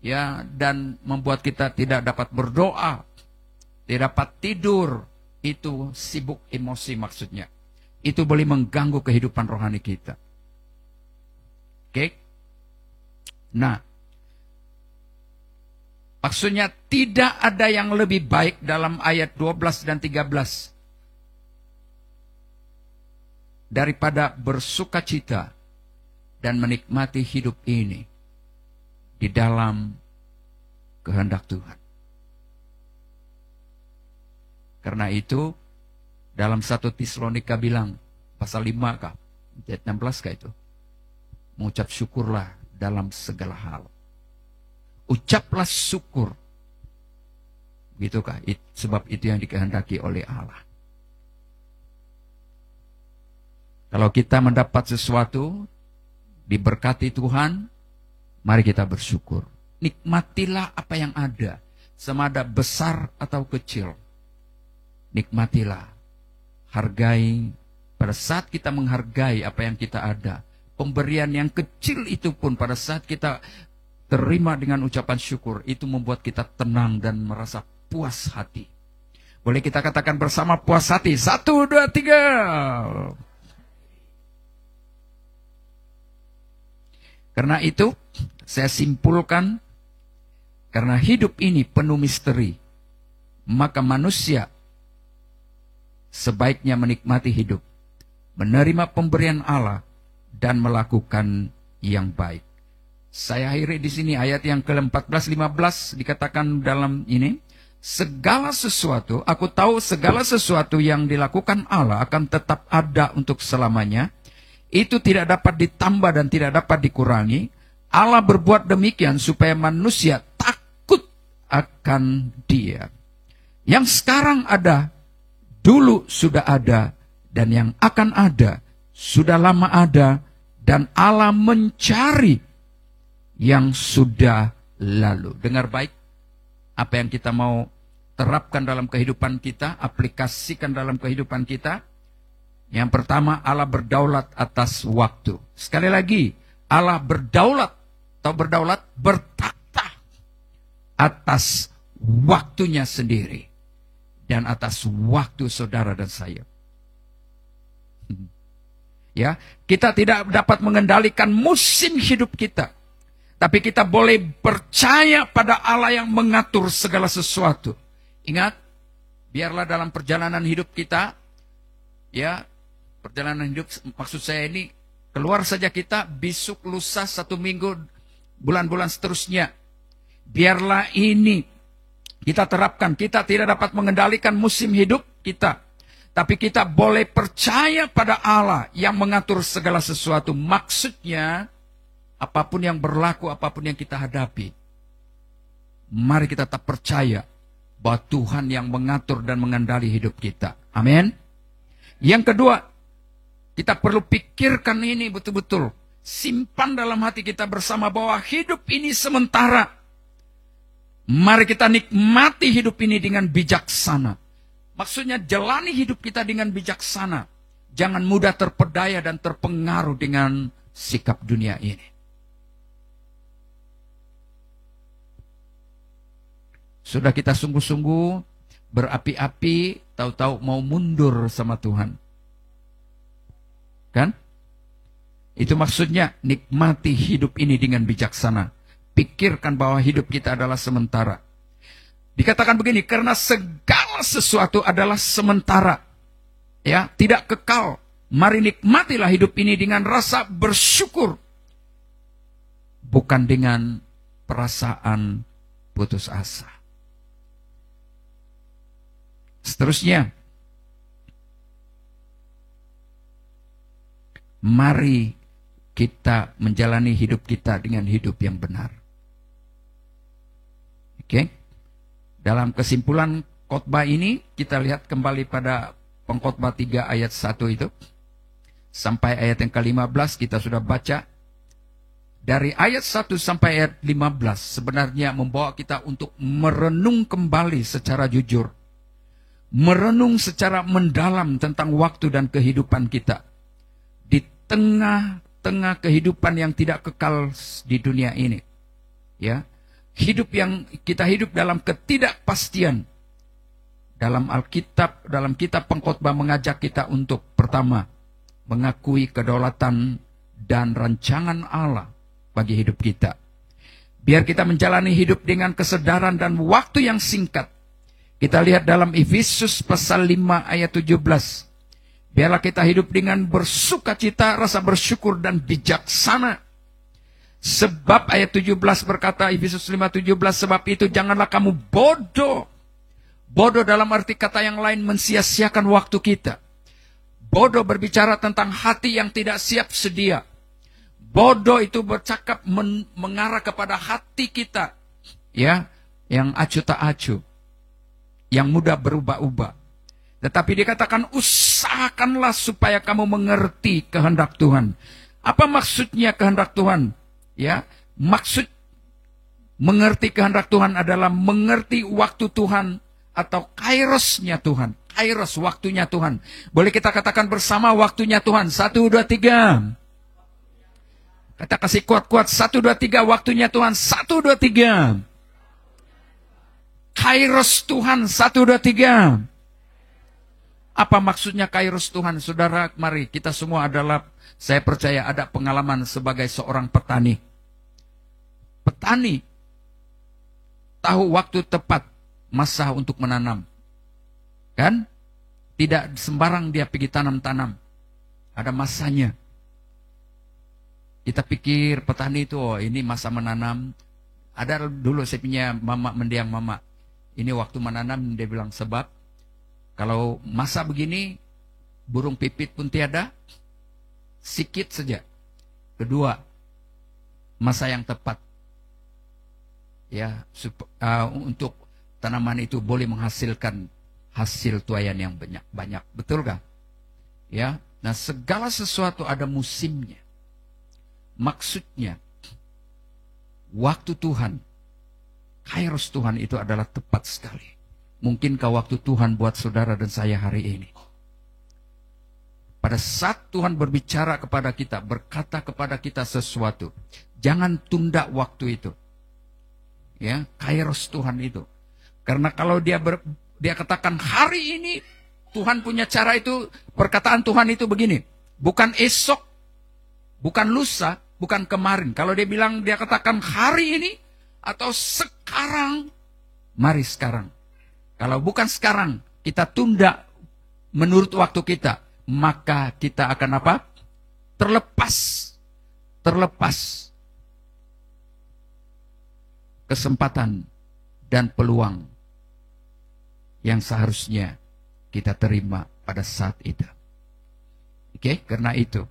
ya, dan membuat kita tidak dapat berdoa, tidak dapat tidur. Itu sibuk emosi maksudnya. Itu boleh mengganggu kehidupan rohani kita. Oke? Nah, maksudnya tidak ada yang lebih baik dalam ayat 12 dan 13 daripada bersukacita dan menikmati hidup ini di dalam kehendak Tuhan. Karena itu dalam 1 Tesalonika bilang pasal 5 kah? Ayat 16 kah itu? Mengucap syukurlah dalam segala hal. Ucaplah syukur. Begitukah? Sebab itu yang dikehendaki oleh Allah. Kalau kita mendapat sesuatu, diberkati Tuhan, mari kita bersyukur. Nikmatilah apa yang ada, sama ada besar atau kecil. Nikmatilah, hargai. Pada saat kita menghargai apa yang kita ada, pemberian yang kecil itu pun pada saat kita terima dengan ucapan syukur, itu membuat kita tenang dan merasa puas hati. Boleh kita katakan bersama puas hati? 1, 2, 3. Karena itu, saya simpulkan, karena hidup ini penuh misteri, maka manusia sebaiknya menikmati hidup, menerima pemberian Allah, dan melakukan yang baik. Saya akhiri di sini ayat yang ke-14-15 dikatakan dalam ini, segala sesuatu, aku tahu segala sesuatu yang dilakukan Allah akan tetap ada untuk selamanya. Itu tidak dapat ditambah dan tidak dapat dikurangi. Allah berbuat demikian supaya manusia takut akan Dia. Yang sekarang ada, dulu sudah ada, dan yang akan ada, sudah lama ada, dan Allah mencari yang sudah lalu. Dengar baik, apa yang kita mau terapkan dalam kehidupan kita, aplikasikan dalam kehidupan kita. Yang pertama, Allah berdaulat atas waktu. Sekali lagi, Allah berdaulat atau bertata atas waktunya sendiri dan atas waktu saudara dan saya. Ya, kita tidak dapat mengendalikan musim hidup kita, tapi kita boleh percaya pada Allah yang mengatur segala sesuatu. Ingat, biarlah dalam perjalanan hidup kita, ya, perjalanan hidup maksud saya ini, keluar saja kita, besok, lusa, 1 minggu, bulan-bulan seterusnya. Biarlah ini kita terapkan. Kita tidak dapat mengendalikan musim hidup kita, tapi kita boleh percaya pada Allah yang mengatur segala sesuatu. Maksudnya, apapun yang berlaku, apapun yang kita hadapi, mari kita tetap percaya bahwa Tuhan yang mengatur dan mengendali hidup kita. Amin. Yang kedua, kita perlu pikirkan ini betul-betul. Simpan dalam hati kita bersama bahwa hidup ini sementara. Mari kita nikmati hidup ini dengan bijaksana. Maksudnya jalani hidup kita dengan bijaksana. Jangan mudah terpedaya dan terpengaruh dengan sikap dunia ini. Sudah kita sungguh-sungguh berapi-api, tahu-tahu mau mundur sama Tuhan. Kan? Itu maksudnya nikmati hidup ini dengan bijaksana. Pikirkan bahwa hidup kita adalah sementara. Dikatakan begini, karena segala sesuatu adalah sementara. Ya, tidak kekal. Mari nikmatilah hidup ini dengan rasa bersyukur. Bukan dengan perasaan putus asa. Seterusnya, mari kita menjalani hidup kita dengan hidup yang benar. Oke? Dalam kesimpulan khotbah ini, kita lihat kembali pada pengkhotbah 3 ayat 1 itu. Sampai ayat yang ke-15 kita sudah baca. Dari ayat 1 sampai ayat 15 sebenarnya membawa kita untuk merenung kembali secara jujur. Merenung secara mendalam tentang waktu dan kehidupan kita. Di tengah kehidupan yang tidak kekal di dunia ini. Ya. Hidup yang kita hidup dalam ketidakpastian. Dalam Alkitab, dalam kitab pengkhotbah mengajak kita untuk pertama, mengakui kedaulatan dan rancangan Allah bagi hidup kita. Biar kita menjalani hidup dengan kesadaran dan waktu yang singkat. Kita lihat dalam Efesus pasal 5 ayat 17. Biarlah kita hidup dengan bersukacita, rasa bersyukur dan bijaksana. Sebab ayat 17 berkata, Efesus 5:17, sebab itu janganlah kamu bodoh. Bodoh dalam arti kata yang lain mensia-siakan waktu kita. Bodoh berbicara tentang hati yang tidak siap sedia. Bodoh itu bercakap mengarah kepada hati kita, ya, yang acuh tak acuh, yang mudah berubah-ubah. Tetapi dikatakan usahakanlah supaya kamu mengerti kehendak Tuhan. Apa maksudnya kehendak Tuhan? Ya, maksud mengerti kehendak Tuhan adalah mengerti waktu Tuhan atau kairosnya Tuhan. Kairos, waktunya Tuhan. Boleh kita katakan bersama waktunya Tuhan. 1, 2, 3. Kata kasih kuat-kuat. 1, 2, 3 waktunya Tuhan. 1, 2, 3. Kairos Tuhan. 1, 2, 3. Apa maksudnya kairos Tuhan? Saudara, mari kita semua adalah, saya percaya ada pengalaman sebagai seorang petani. Petani tahu waktu tepat masa untuk menanam. Kan? Tidak sembarang dia pergi tanam-tanam. Ada masanya. Kita pikir petani itu, oh ini masa menanam. Ada dulu saya punya mama, mendiang mama. Ini waktu menanam, dia bilang sebab kalau masa begini, burung pipit pun tiada, sikit saja. Kedua, masa yang tepat. Ya, untuk tanaman itu boleh menghasilkan hasil tuaian yang banyak. Betul kan? Ya. Nah, segala sesuatu ada musimnya. Maksudnya, waktu Tuhan, kairos Tuhan itu adalah tepat sekali. Mungkinkah waktu Tuhan buat saudara dan saya hari ini? Pada saat Tuhan berbicara kepada kita, berkata kepada kita sesuatu, jangan tunda waktu itu. Ya, kairos Tuhan itu. Karena kalau dia katakan hari ini Tuhan punya cara itu, perkataan Tuhan itu begini, bukan esok, bukan lusa, bukan kemarin. Kalau dia bilang, dia katakan hari ini atau sekarang, mari sekarang. Kalau bukan sekarang, kita tunda menurut waktu kita, maka kita akan apa? Terlepas kesempatan dan peluang yang seharusnya kita terima pada saat itu. Oke, karena itu,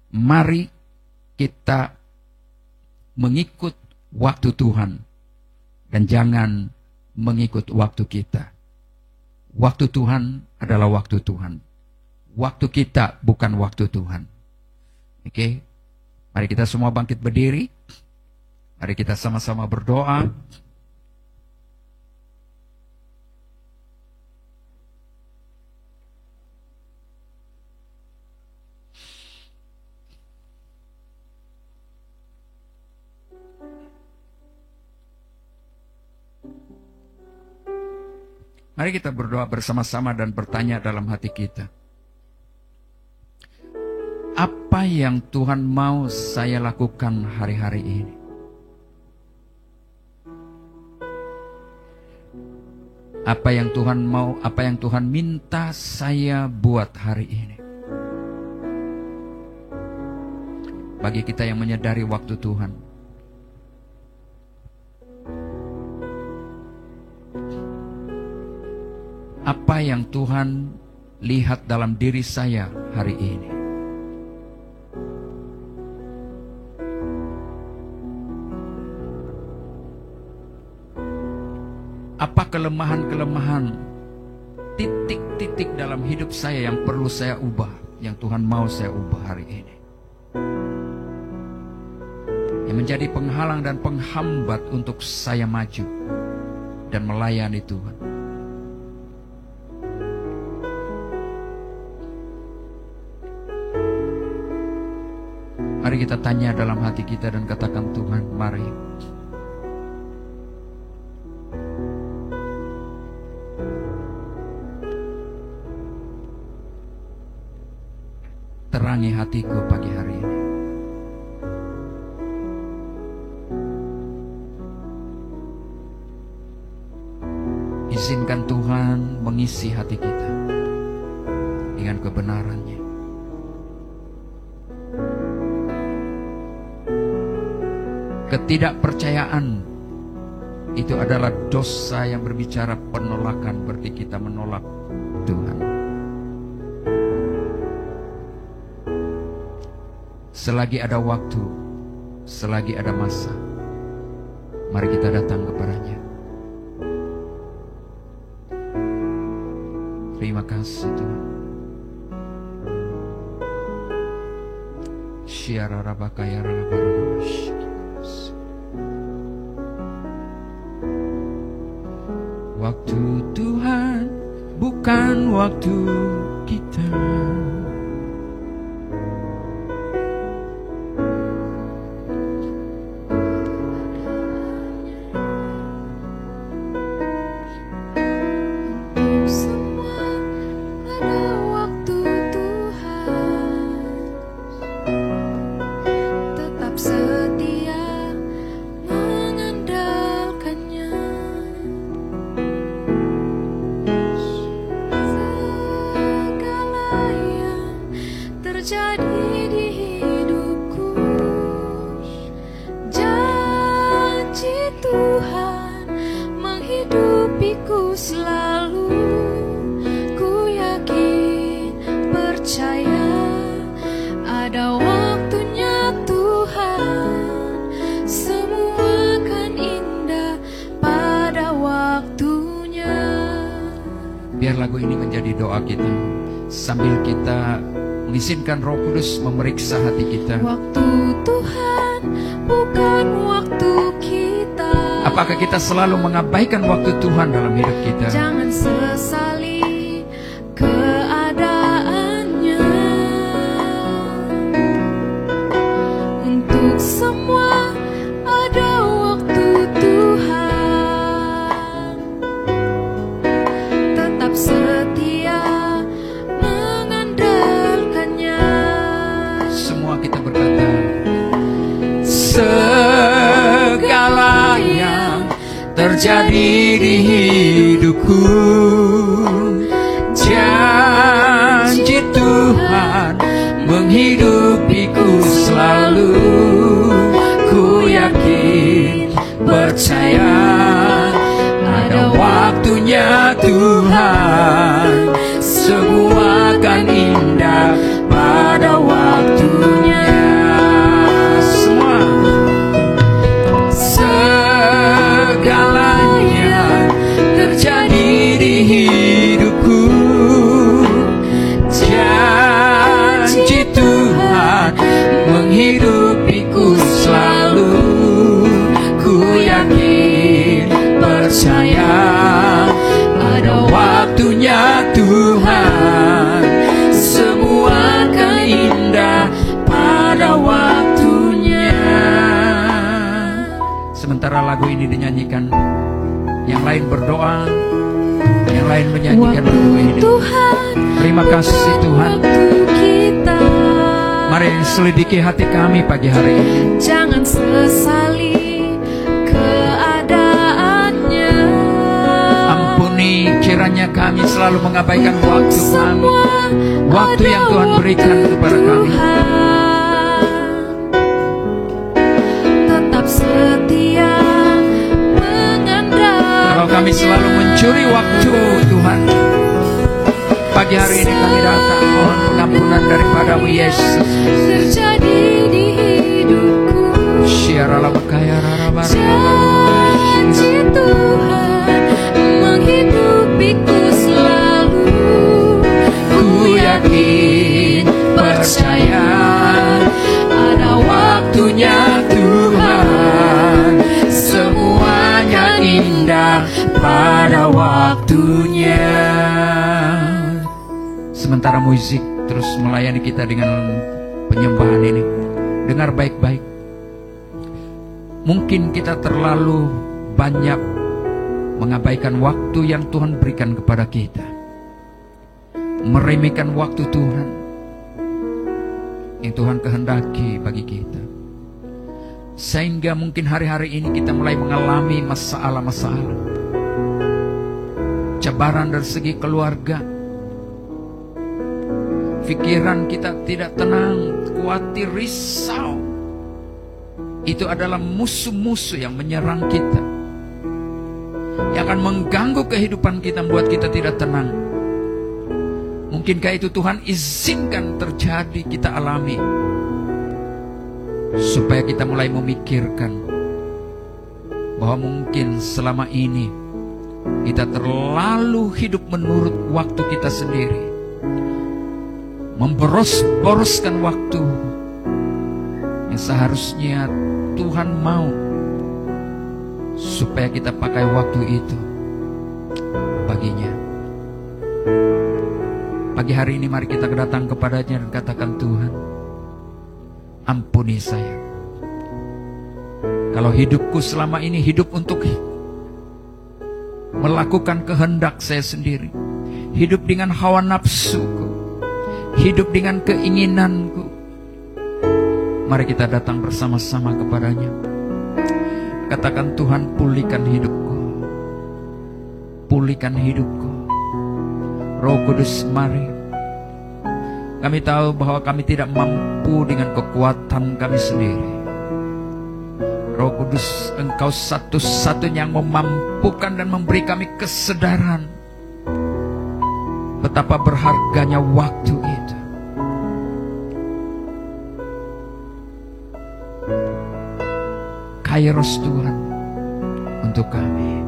mari kita mengikut waktu Tuhan dan jangan mengikut waktu kita. Waktu Tuhan adalah waktu Tuhan. Waktu kita bukan waktu Tuhan. Oke, mari kita semua bangkit berdiri. Mari kita sama-sama berdoa. Mari kita berdoa bersama-sama dan bertanya dalam hati kita. Apa yang Tuhan mau saya lakukan hari-hari ini? Apa yang Tuhan mau, apa yang Tuhan minta saya buat hari ini? Bagi kita yang menyadari waktu Tuhan, apa yang Tuhan lihat dalam diri saya hari ini? Apa kelemahan-kelemahan, titik-titik dalam hidup saya yang perlu saya ubah, yang Tuhan mau saya ubah hari ini? Yang menjadi penghalang dan penghambat untuk saya maju dan melayani Tuhan. Mari kita tanya dalam hati kita dan katakan, Tuhan, mari. Terangi hatiku pagi hari ini. Izinkan Tuhan mengisi hati kita dengan kebenaran-Nya. Ketidakpercayaan itu adalah dosa yang berbicara penolakan, berarti kita menolak Tuhan. Selagi ada waktu, selagi ada masa, mari kita datang kepada-Nya. Terima kasih Tuhan. Waktu Tuhan bukan waktu kita. Biar lagu ini menjadi doa kita sambil kita mengizinkan Roh Kudus memeriksa hati kita. Waktu Tuhan bukan waktu kita. Apakah kita selalu mengabaikan waktu Tuhan dalam hidup kita? Jangan sesali keadaannya. Untuk semua ada waktu Tuhan. Tetap setia mengandalkannya. Semua kita berkata, segala yang terjadi di hidupku, janji Tuhan menghidupiku selalu. Ku yakin, percaya, ada waktunya Tuhan. Semua akan indah pada waktunya. Semua, segalanya terjadi di hidupku, janji Tuhan menghidupiku selalu. Ku yakin, percaya, ada waktunya Tuhan. Semua akan indah pada waktunya. Sementara lagu ini dinyanyikan, yang lain berdoa, yang lain menyanyikan lagu ini. Terima kasih Tuhan. Mari selidiki hati kami pagi hari ini. Jangan sesali keadaannya. Ampuni kiranya kami selalu mengabaikan waktu kami, waktu yang Tuhan berikan kepada kami. Tetap setia mengandalkan. Kalau kami selalu mencuri waktu Tuhan, pagi hari ini kami datang mohon pengampunan daripada-Mu Yesus. Terjadi di hidupku janji Tuhan menghidupiku selalu. Ku yakin percaya ada waktunya Tuhan, semuanya indah pada waktunya. Sementara musik terus melayani kita dengan penyembahan ini, dengar baik-baik. Mungkin kita terlalu banyak mengabaikan waktu yang Tuhan berikan kepada kita, meremehkan waktu Tuhan yang Tuhan kehendaki bagi kita, sehingga mungkin hari-hari ini kita mulai mengalami masalah-masalah, cabaran dari segi keluarga. Pikiran kita tidak tenang, khawatir, risau. Itu adalah musuh-musuh yang menyerang kita, yang akan mengganggu kehidupan kita, membuat kita tidak tenang. Mungkinkah itu Tuhan izinkan terjadi, kita alami, supaya kita mulai memikirkan bahwa mungkin selama ini kita terlalu hidup menurut waktu kita sendiri, memboros-boroskan waktu yang seharusnya Tuhan mau supaya kita pakai waktu itu baginya. Pagi hari ini mari kita datang kepadanya dan katakan, Tuhan, ampuni saya. Kalau hidupku selama ini hidup untuk melakukan kehendak saya sendiri, hidup dengan hawa nafsuku, hidup dengan keinginanku, mari kita datang bersama-sama kepadanya. Katakan, Tuhan, pulihkan hidupku, pulihkan hidupku. Roh Kudus, mari. Kami tahu bahwa kami tidak mampu dengan kekuatan kami sendiri. Roh Kudus, Engkau satu-satunya yang memampukan dan memberi kami kesadaran betapa berharganya waktu itu. Kairos Tuhan untuk kami.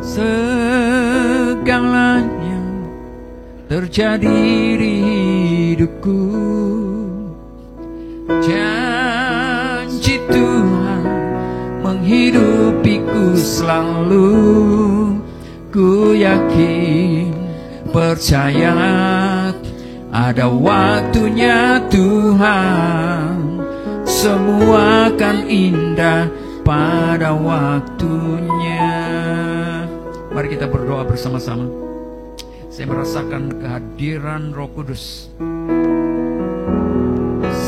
Segalanya terjadi di hidupku, janji Tuhan menghidupiku selalu. Ku yakin percaya ada waktunya Tuhan, semua akan indah pada waktunya. Mari kita berdoa bersama-sama. Saya merasakan kehadiran Roh Kudus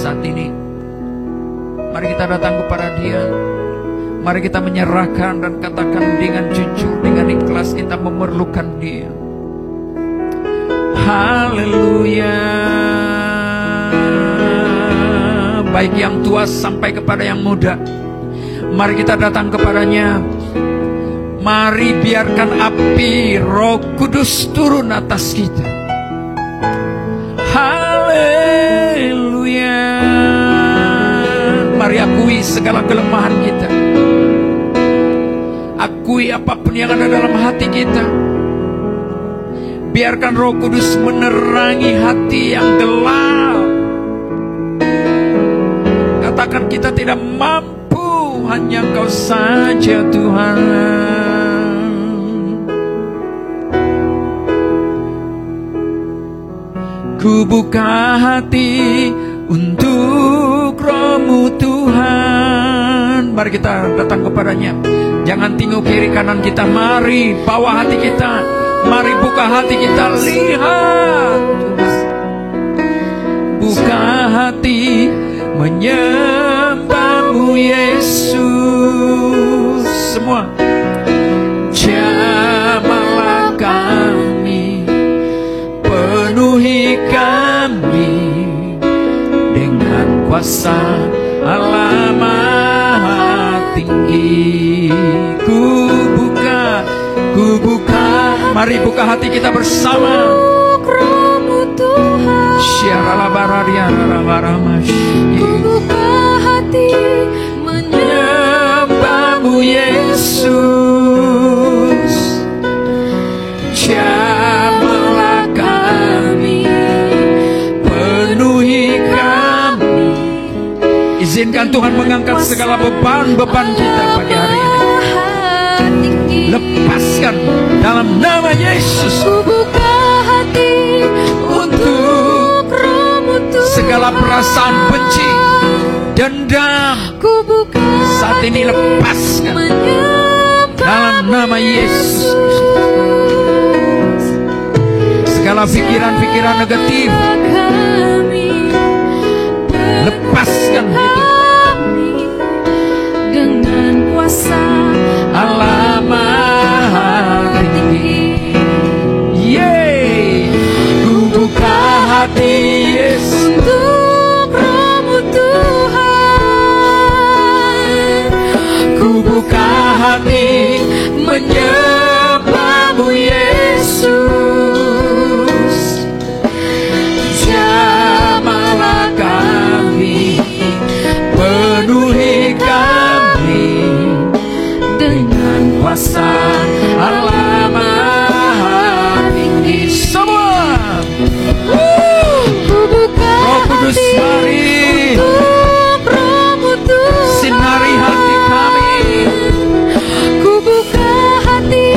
saat ini. Mari kita datang kepada Dia. Mari kita menyerahkan dan katakan dengan jujur, dengan ikhlas, kita memerlukan Dia. Haleluya. Baik yang tua sampai kepada yang muda, mari kita datang kepadanya. Mari biarkan api Roh Kudus turun atas kita. Haleluya. Mari akui segala kelemahan kita, akui apapun yang ada dalam hati kita. Biarkan Roh Kudus menerangi hati yang gelap. Katakan, kita tidak mampu, hanya Engkau saja Tuhan. Ku buka hati untuk Roh-Mu Tuhan. Mari kita datang kepadanya. Jangan tinggal kiri kanan kita. Mari bawa hati kita. Mari buka hati kita. Lihat. Buka hati menyembahmu Yesus. Semua. Jamahlah kami, penuhi kami dengan kuasa Allah Maha Tinggi. Ku buka, mari buka hati kita bersama. Syarala baradia baramash. Ku buka hati menyembahmu Yesus. Jamahlah kami, penuhi kami. Izinkan Tuhan mengangkat segala beban-beban kita pagi hari ini. Lepaskan dalam nama Yesus. Ku buka hati untuk Roh-Mu Tuhan. Segala perasaan benci, dendam, Ku buka saat ini lepaskan dalam nama Yesus. Segala pikiran-pikiran negatif, lepaskan itu dengan kuasa Allah Maha Tinggi. Yeay, ku buka hati Yesus untuk Roh-Mu Tuhan. Ku buka hati menyembahmu Yesus. Jamahlah kami, penuhi kami dengan kuasa Allah Maha Tinggi. Semua Ku buka Roh Kudus hati mari untuk Roh-Mu Tuhan. sinari hati kami. Ku buka hati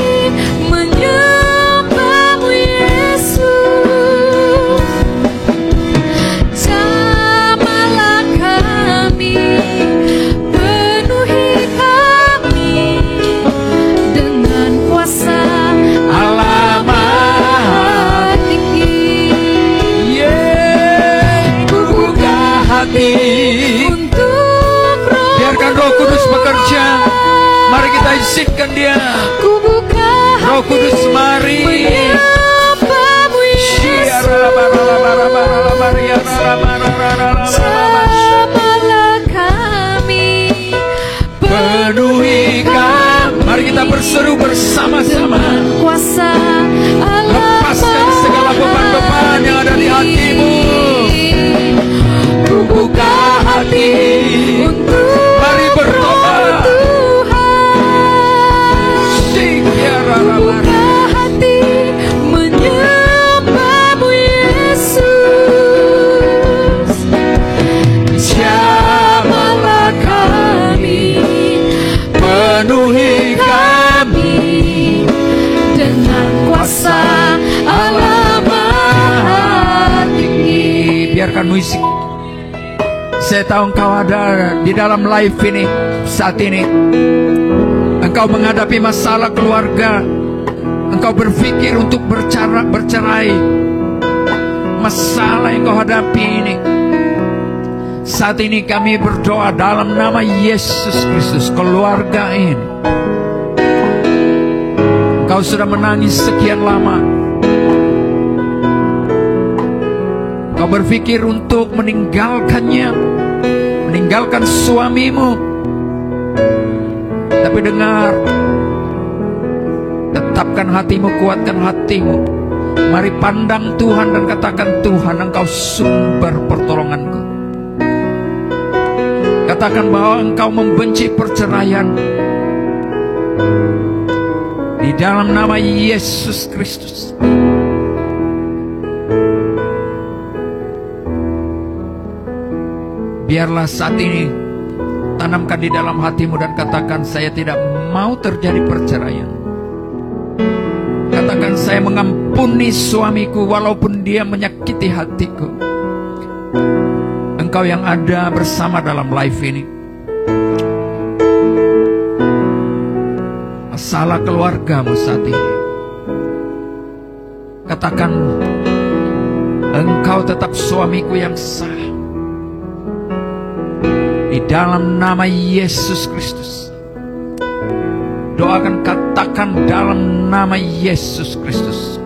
menyembahmu Yesus. Jamahlah kami, penuhi kami dengan kuasa Allah Maha Tinggi. Yeay, ku buka hati. Untuk Roh Biarkan Roh Kudus bekerja. Mari kita izinkan Dia. ku buka Roh Kudus mari. menyembahmu Yesus. Jamahlah kami, Penuhi kami. Mari kita berseru bersama-sama. kuasa Allah. Lepaskan segala beban-beban yang ada di hatimu. Ku buka hati. Mari bertobat. Buka hati menyembahmu Yesus. Jamahlah kami, penuhi kami dengan kuasa Allah Maha Tinggi. Biarkan musik. Saya tahu engkau ada di dalam live ini saat ini. Engkau menghadapi masalah keluarga. Engkau berpikir untuk bercerai. Masalah yang kau hadapi ini. Saat ini kami berdoa dalam nama Yesus Kristus. Keluarga ini, engkau sudah menangis sekian lama. Kau berpikir untuk meninggalkannya, meninggalkan suamimu. Tapi dengar, tetapkan hatimu, kuatkan hatimu. Mari pandang Tuhan dan katakan, Tuhan, Engkau sumber pertolonganku. Katakan bahwa Engkau membenci perceraian. Di dalam nama Yesus Kristus. Biarlah saat ini tanamkan di dalam hatimu dan katakan, saya tidak mau terjadi perceraian. Katakan, saya mengampuni suamiku walaupun dia menyakiti hatiku. Engkau yang ada bersama dalam live ini, masalah keluargamu saat ini. Katakan, Engkau tetap suamiku yang sah. Di dalam nama Yesus Kristus. Doakan, katakan dalam nama Yesus Kristus.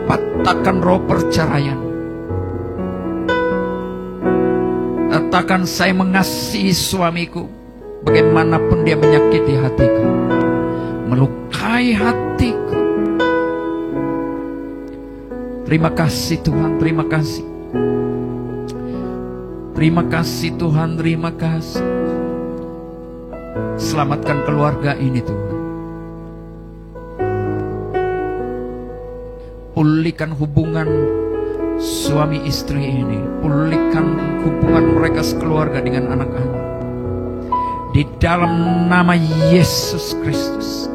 Patahkan roh perceraian. Katakan, saya mengasihi suamiku. Bagaimanapun dia menyakiti hatiku, melukai hatiku. Terima kasih Tuhan, terima kasih. Terima kasih Tuhan, terima kasih. Selamatkan keluarga ini Tuhan. Pulihkan hubungan suami istri ini. Pulihkan hubungan mereka sekeluarga dengan anak-anak. Di dalam nama Yesus Kristus.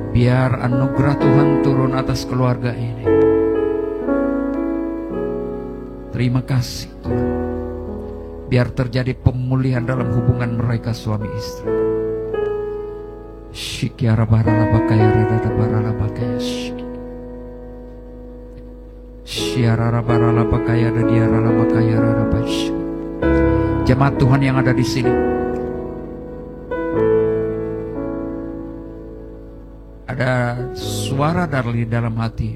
Biar anugerah Tuhan turun atas keluarga ini. Terima kasih Tuhan. Biar terjadi pemulihan dalam hubungan mereka suami istri. Shikiara barala bakaya rada barala bakaya shiki. Shiara barala bakaya rada rala bakaya rada bash. Jemaat Tuhan yang ada di sini. Ada suara dari dalam hati.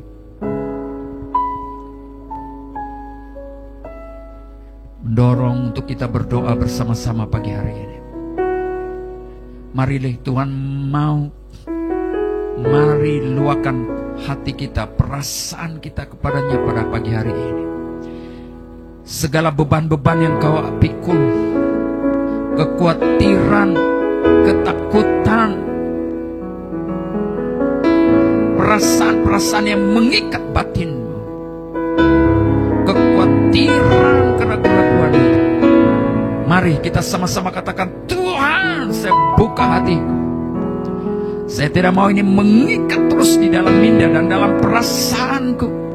Mendorong untuk kita berdoa bersama-sama pagi hari ini. Marilah Tuhan mau. Mari luahkan hati kita, perasaan kita kepadanya pada pagi hari ini. Segala beban-beban yang kau pikul, kekhawatiran, ketakutan, perasaan-perasaan yang mengikat batinmu, kekhawatiran, keraguan itu. Mari kita sama-sama katakan, Tuhan, saya buka hatiku. Saya tidak mau ini mengikat terus di dalam minda dan dalam perasaanku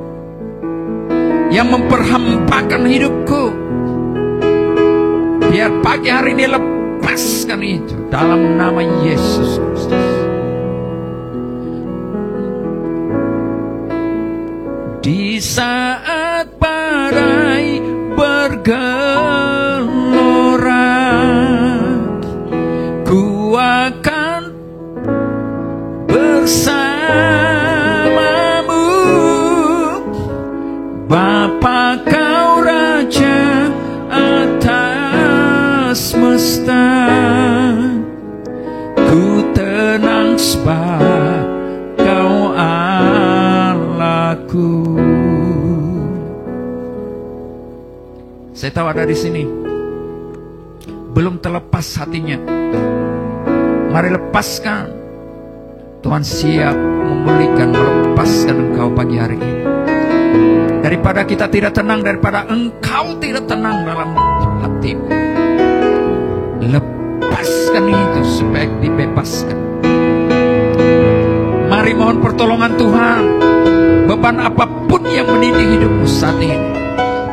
yang memperhambakan hidupku. Biar pagi hari ini lepaskan itu dalam nama Yesus Kristus. Di saat badai bergelora, ku akan bersamamu. Bapa kau Raja atas semesta, ku tenang sebab kau Allahku. Saya tahu ada di sini belum terlepas hatinya. Mari lepaskan. Tuhan siap memulihkan, melepaskan engkau pagi hari ini. Daripada kita tidak tenang, daripada engkau tidak tenang dalam hatimu, lepaskan itu supaya dibebaskan. Mari mohon pertolongan Tuhan. Beban apapun yang menindih hidupmu saat ini,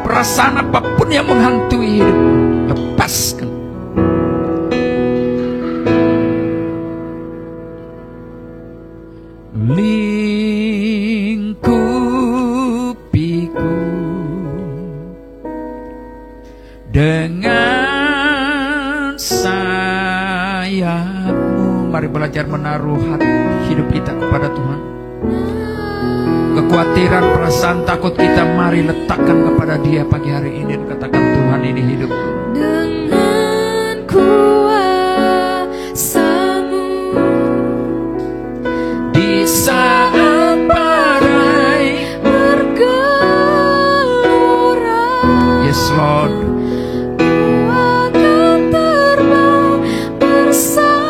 perasaan apapun yang menghantui hidupmu, lepaskan. Lingkupiku dengan sayapmu. Mari belajar menaruh hati hidup kita kepada Tuhan. Kekhawatiran, perasaan takut kita, mari letakkan kepada Dia pagi hari ini dan katakan, Tuhan, ini hidupku. Dengan kuasa-Mu Di saat badai bergelora, yes Lord, ku akan terbang bersama-Mu.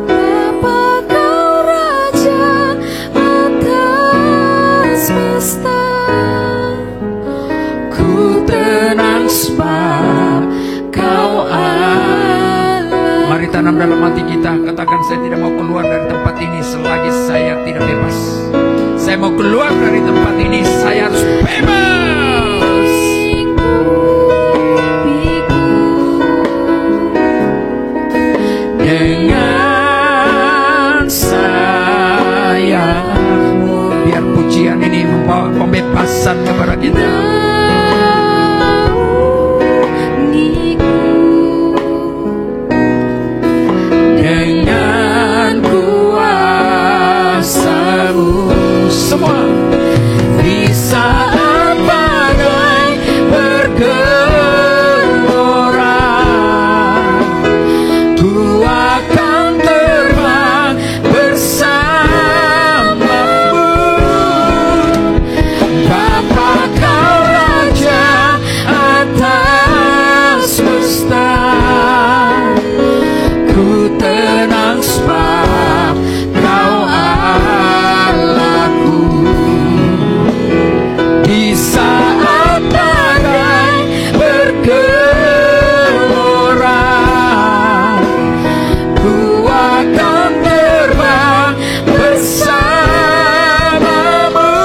Bapa kau Raja atas semesta, ku tenang sebab kau Allah. mari tanam dalam hati kita. Katakan, saya tidak mau keluar dari tempat ini selagi saya tidak bebas. Saya mau keluar dari tempat ini, saya harus bebas. Lingkupiku pesan kepada kita. Dengan kuasa-Mu Semua di saat badai bergelora, ku akan terbang bersama-Mu. Bapa, Kau Raja atas semesta, ku tenang sebab Kau Allahku. Di saat badai bergelora, ku akan terbang bersama-Mu.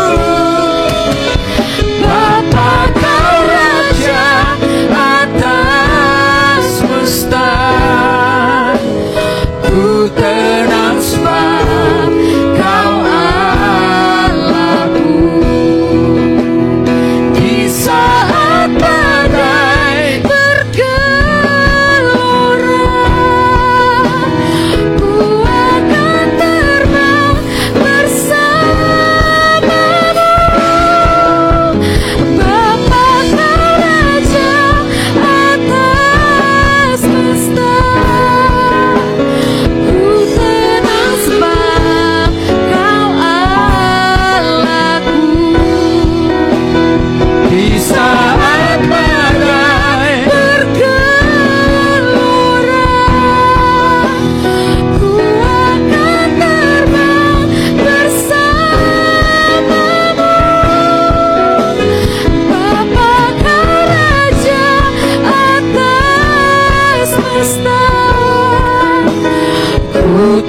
Bapa, Kau Raja atas semesta, ku tenang sebab Kau Allahku. Di saat badai bergelora, ku akan terbang bersama-Mu. Bapa, Kau Raja atas semesta, ku tenang sebab Kau Allahku. Di saat badai bergelora, ku akan terbang bersama-Mu. Bapa, Kau Raja atas semesta, ku